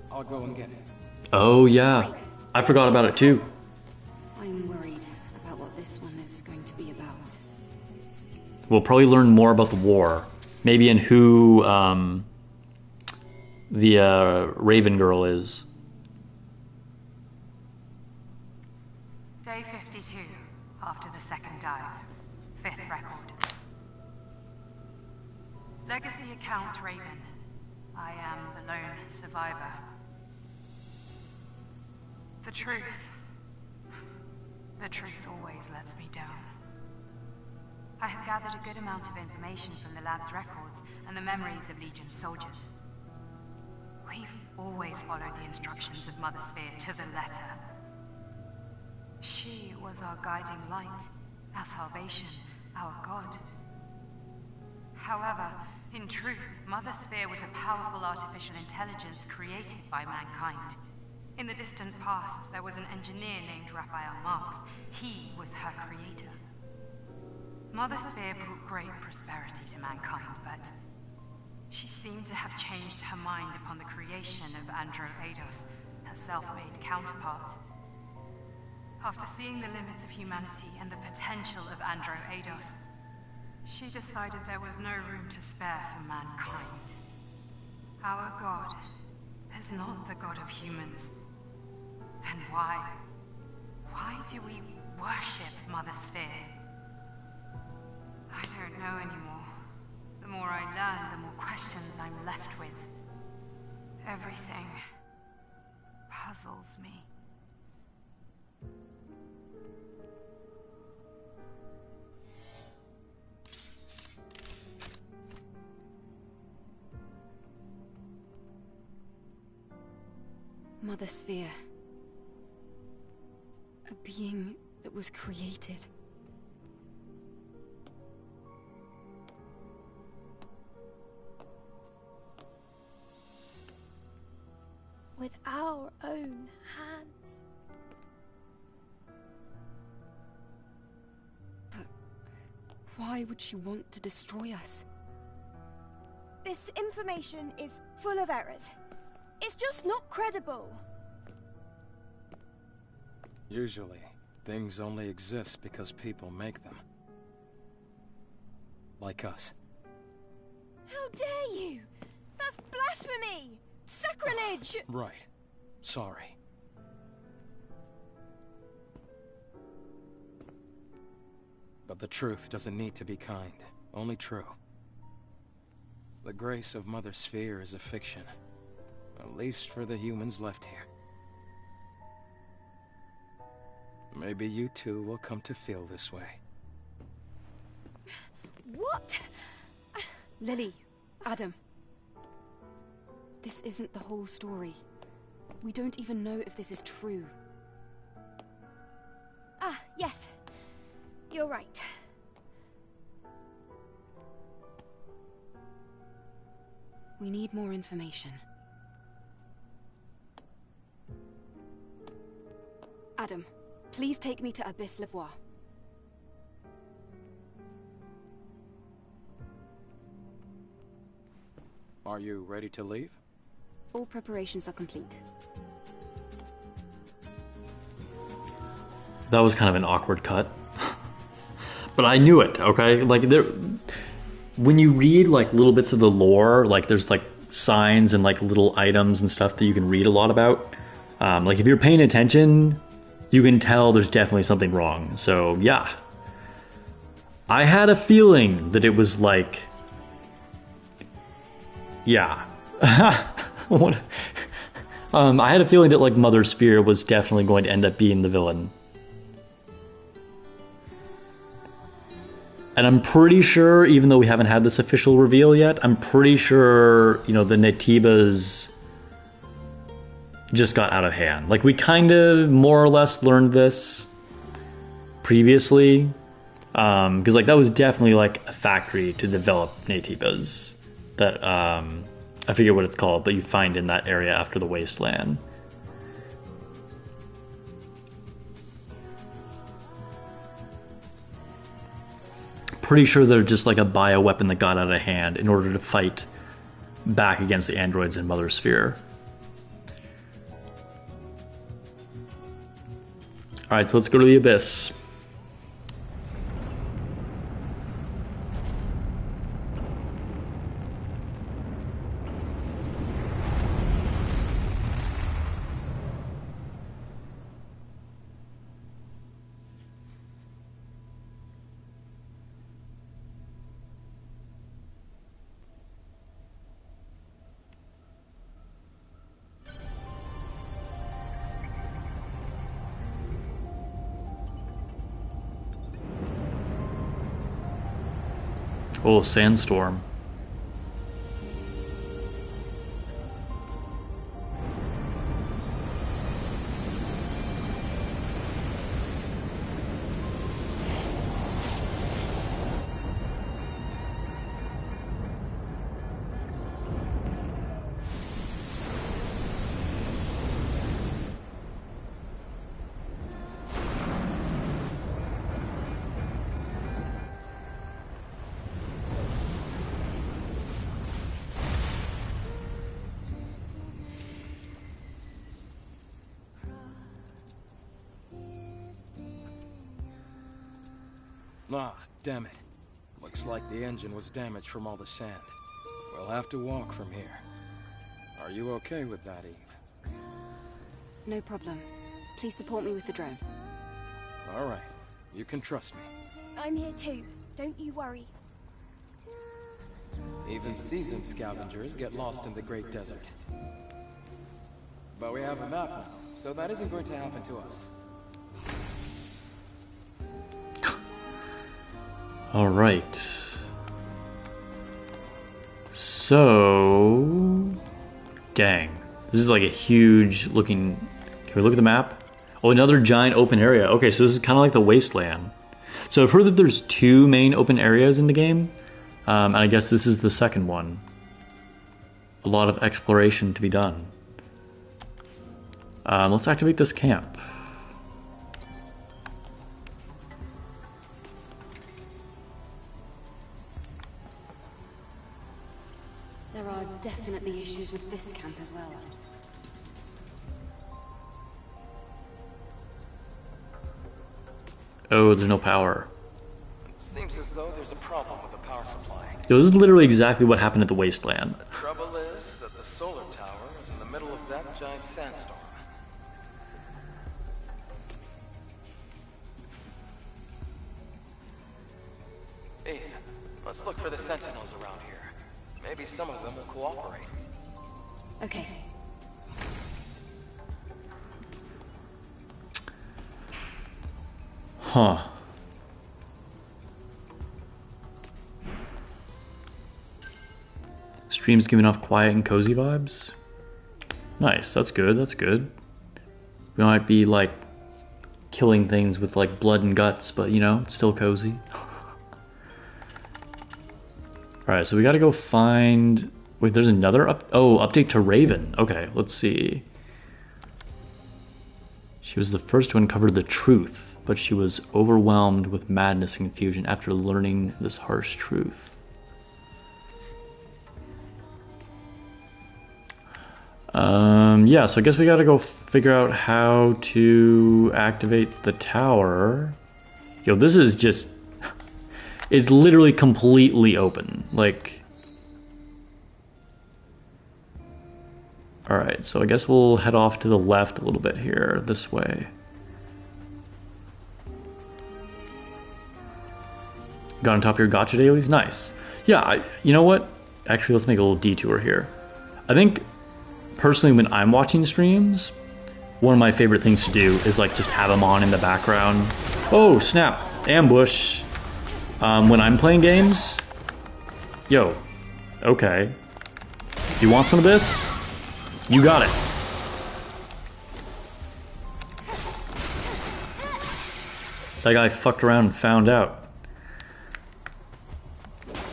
I'll go and get it. Oh yeah, I forgot about it too. I'm worried about what this one is going to be about. We'll probably learn more about the war. Maybe in who the Raven girl is. Day 52, after the second dive. 5th record. Legacy account Raven. I am the lone survivor. The truth. The truth always lets me down. I have gathered a good amount of information from the lab's records and the memories of Legion soldiers. We've always followed the instructions of Mother Sphere to the letter. She was our guiding light, our salvation, our god. However, in truth, Mother Sphere was a powerful artificial intelligence created by mankind. In the distant past, there was an engineer named Raphael Marx. He was her creator. Mother Sphere brought great prosperity to mankind, but she seemed to have changed her mind upon the creation of Andro Eidos, her self-made counterpart. After seeing the limits of humanity and the potential of Andro Eidos, she decided there was no room to spare for mankind. Our god is not the god of humans. Then why do we worship Mother Sphere? I don't know anymore. The more I learn, the more questions I'm left with. Everything puzzles me. Mother Sphere. A being that was created. With our own hands. But why would she want to destroy us? This information is full of errors. It's just not credible. Usually, things only exist because people make them. Like us. How dare you? That's blasphemy! Sacrilege! Right. Sorry. But the truth doesn't need to be kind, only true. The grace of Mother Sphere is a fiction. At least for the humans left here. Maybe you too will come to feel this way. What? Lily, Adam. This isn't the whole story. We don't even know if this is true. Ah, yes. You're right. We need more information. Adam, please take me to Abyss Levois. Are you ready to leave? All preparations are complete. That was kind of an awkward cut. But I knew it, okay? Like, when you read, like, little bits of the lore, like, there's, like, signs and, like, little items and stuff that you can read a lot about. Like, if you're paying attention, you can tell there's definitely something wrong. So, yeah. I had a feeling that it was, like... Yeah. What? I had a feeling that, like, Mother Sphere was definitely going to end up being the villain. And I'm pretty sure, even though we haven't had this official reveal yet, I'm pretty sure, you know, the Netibas just got out of hand. Like, we kind of more or less learned this previously. Because, like, that was definitely, like, a factory to develop Netibas. That, I forget what it's called, but you find in that area after the wasteland. Pretty sure they're just like a bioweapon that got out of hand in order to fight back against the androids in Mother Sphere. Alright, so let's go to the Abyss. Oh, sandstorm. Ah, damn it. Looks like the engine was damaged from all the sand. We'll have to walk from here. Are you okay with that, Eve? No problem. Please support me with the drone. All right. You can trust me. I'm here too. Don't you worry. Even seasoned scavengers get lost in the Great Desert. But we have a map now, so that isn't going to happen to us. All right. So, dang. This is like a huge looking... Can we look at the map? Oh, another giant open area. Okay, so this is kind of like the wasteland. So I've heard that there's 2 main open areas in the game. And I guess this is the second one. A lot of exploration to be done. Let's activate this camp. There are definitely issues with this camp as well. Oh, there's no power. Seems as though there's a problem with the power supply. Yo, this is literally exactly what happened at the wasteland. Trouble is that the solar tower is in the middle of that giant sandstorm. Hey, let's look for the sentinels around here. Maybe some of them will cooperate. Okay. Huh. Stream's giving off quiet and cozy vibes. Nice, that's good, that's good. We might be like killing things with like blood and guts, but you know, it's still cozy. Alright, so we gotta go find... Wait, there's another update to Raven. Okay, let's see. She was the first to uncover the truth, but she was overwhelmed with madness and confusion after learning this harsh truth. Yeah, so I guess we gotta go figure out how to activate the tower. Yo, this is just... It's literally completely open. Like... Alright, so I guess we'll head off to the left a little bit here, this way. Got on top of your gotcha dailies? Nice. Yeah, you know what? Actually, let's make a little detour here. I think... Personally, when I'm watching streams, one of my favorite things to do is like just have them on in the background. Oh, snap. Ambush. When I'm playing games, yo, okay. You want some of this? You got it. That guy fucked around and found out.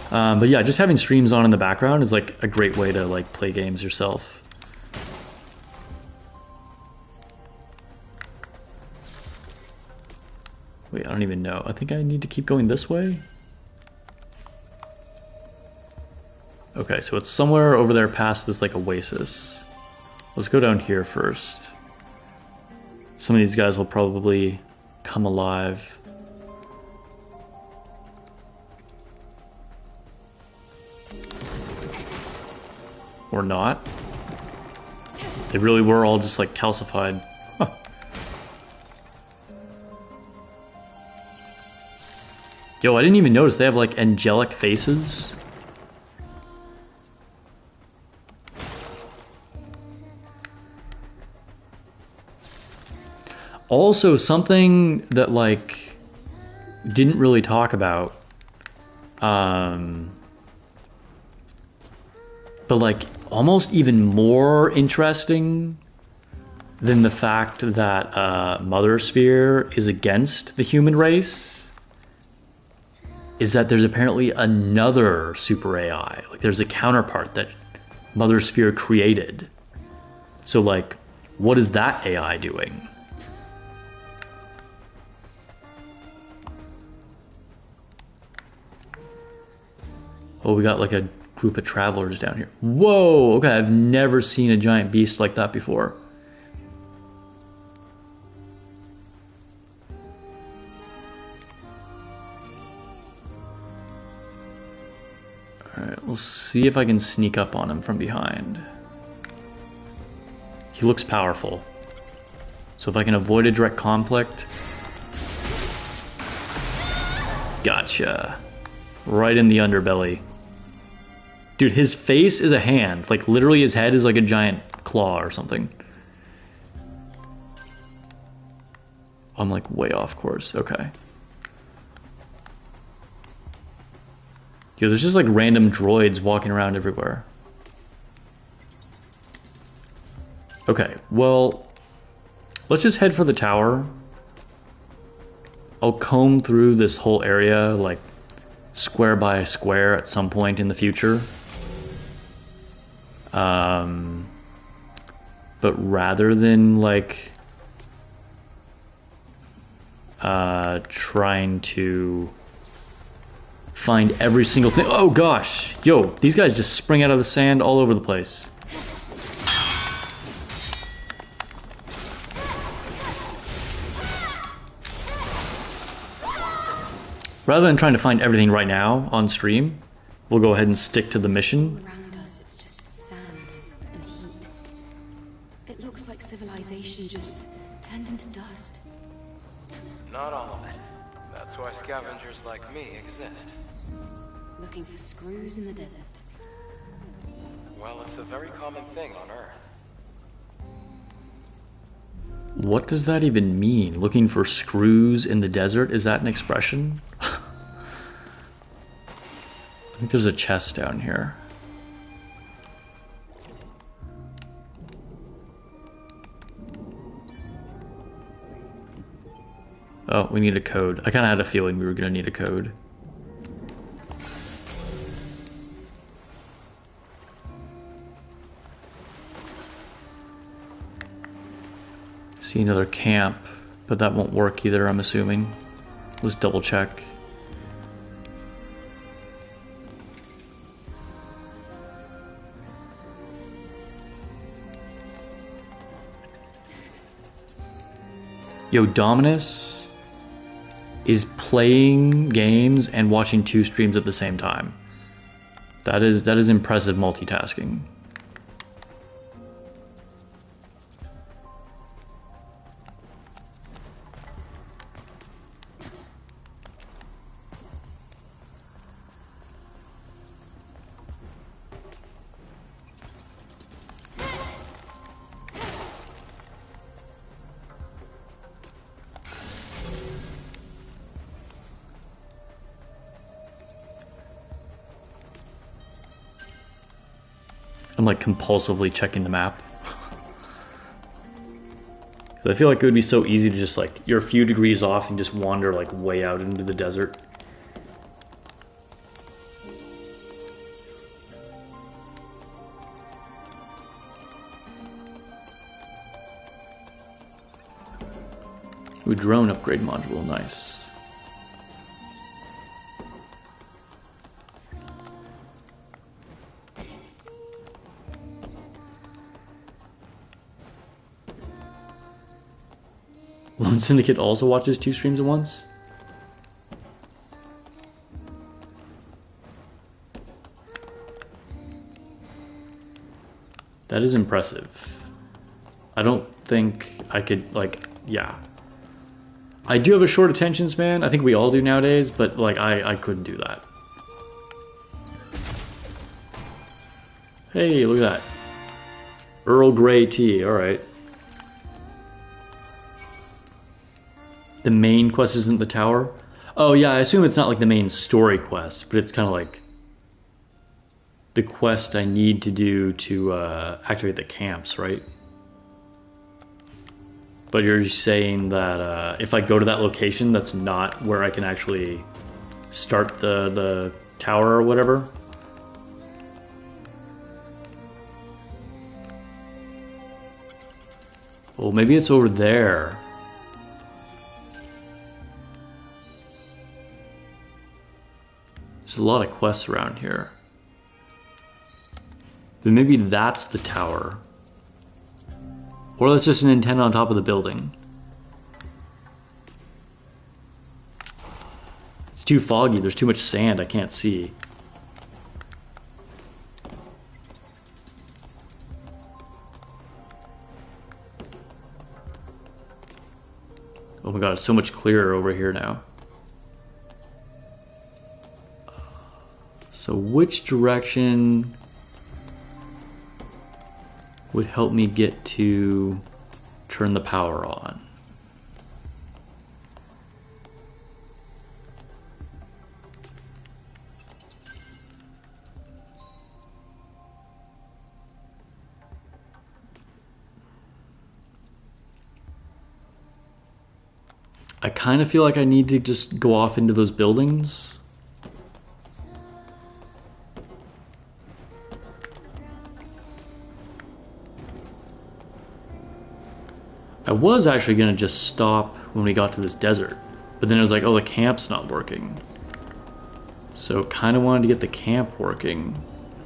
But yeah, just having streams on in the background is like a great way to like play games yourself. Wait, I don't even know. I think I need to keep going this way. Okay, so it's somewhere over there past this like oasis. Let's go down here first. Some of these guys will probably come alive. Or not. They really were all just like calcified. Huh. Yo, I didn't even notice they have like angelic faces. Also, something that like didn't really talk about But like almost even more interesting than the fact that Mother Sphere is against the human race is that there's apparently another super AI. Like there's a counterpart that Mother Sphere created. So like, what is that AI doing? Oh, we got like a group of travelers down here. Whoa, okay, I've never seen a giant beast like that before. Alright, we'll see if I can sneak up on him from behind. He looks powerful. So if I can avoid a direct conflict... Gotcha. Right in the underbelly. Dude, his face is a hand. Like, literally his head is like a giant claw or something. I'm like way off course. Okay. Yo, there's just like random droids walking around everywhere. Okay, well, let's just head for the tower. I'll comb through this whole area, like, square by square at some point in the future. But rather than, like, trying to find every single thing. Oh gosh, yo, these guys just spring out of the sand all over the place. Rather than trying to find everything right now on stream, we'll go ahead and stick to the mission. All around us, it's just sand and heat. It looks like civilization just turned into dust. Not all of it. That's why scavengers like me exist. Looking for screws in the desert. Well, it's a very common thing on Earth. What does that even mean? Looking for screws in the desert? Is that an expression? I think there's a chest down here. Oh, we need a code. I kind of had a feeling we were going to need a code. See another camp, but that won't work either, I'm assuming. Let's double check. Yo, Dominus is playing games and watching 2 streams at the same time. That is impressive multitasking. I'm like compulsively checking the map. I feel like it would be so easy to just like, you're a few degrees off and just wander like way out into the desert. Ooh, drone upgrade module, nice. Lone Syndicate also watches 2 streams at once? That is impressive. I don't think I could, like, yeah. I do have a short attention span. I think we all do nowadays, but, like, I couldn't do that. Hey, look at that. Earl Grey tea, alright. The main quest isn't the tower? Oh yeah, I assume it's not like the main story quest, but it's kind of like the quest I need to do to activate the camps, right? But you're saying that if I go to that location, that's not where I can actually start the tower or whatever? Well, maybe it's over there. There's a lot of quests around here. But maybe that's the tower. Or that's just an antenna on top of the building. It's too foggy, there's too much sand, I can't see. Oh my god, it's so much clearer over here now. So which direction would help me get to turn the power on? I kind of feel like I need to just go off into those buildings. I was actually going to just stop when we got to this desert, but then it was like, oh, the camp's not working. So kind of wanted to get the camp working.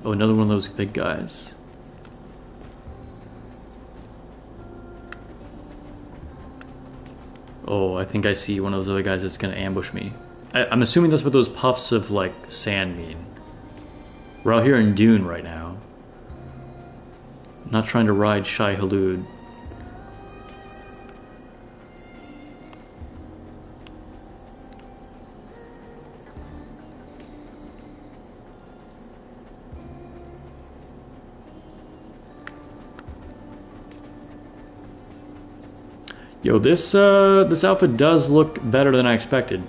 Oh, another one of those big guys. Oh, I think I see one of those other guys that's going to ambush me. I'm assuming that's what those puffs of, like, sand mean. We're out here in Dune right now. I'm not trying to ride Shai Hulud. Yo, this outfit does look better than I expected.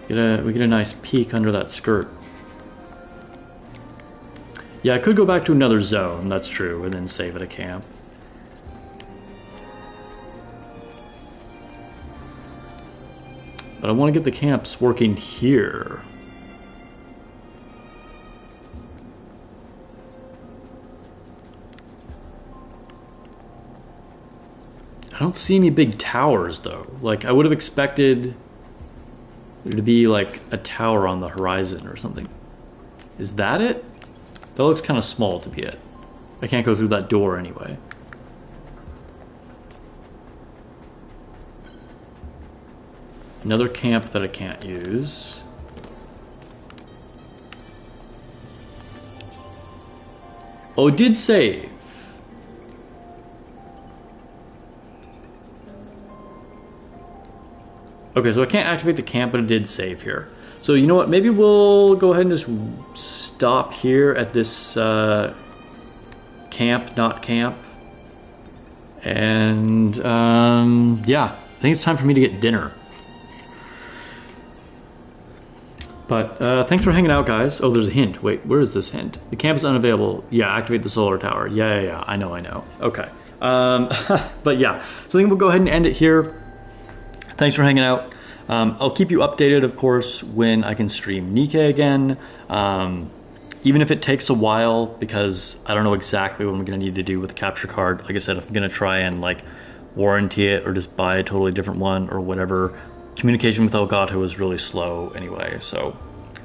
We get a nice peek under that skirt. Yeah, I could go back to another zone, that's true, and then save at a camp. But I want to get the camps working here. I don't see any big towers though. Like, I would have expected there to be like a tower on the horizon or something. Is that it? That looks kind of small to be it. I can't go through that door anyway. Another camp that I can't use. Oh, it did save. Okay, so I can't activate the camp, but it did save here. So you know what? Maybe we'll go ahead and just stop here at this camp, not camp. And yeah, I think it's time for me to get dinner. But thanks for hanging out, guys. Oh, there's a hint. Wait, where is this hint? The camp is unavailable. Yeah, activate the solar tower. Yeah. I know. Okay. But yeah, so I think we'll go ahead and end it here. Thanks for hanging out. I'll keep you updated, of course, when I can stream Nikke again. Even if it takes a while, because I don't know exactly what I'm going to need to do with the capture card. Like I said, I'm going to try and like warranty it or just buy a totally different one or whatever. Communication with Elgato is really slow anyway, so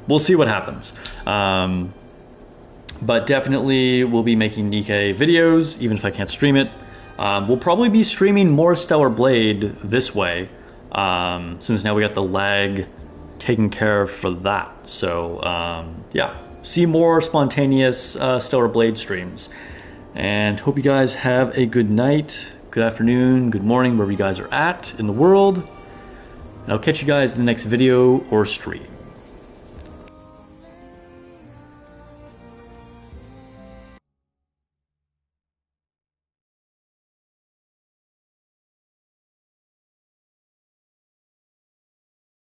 we'll see what happens. But definitely we'll be making Nikke videos, even if I can't stream it. We'll probably be streaming more Stellar Blade this way. Since now we got the lag taken care of for that. So yeah, see more spontaneous Stellar Blade streams. And hope you guys have a good night, good afternoon, good morning, wherever you guys are at in the world. And I'll catch you guys in the next video or stream.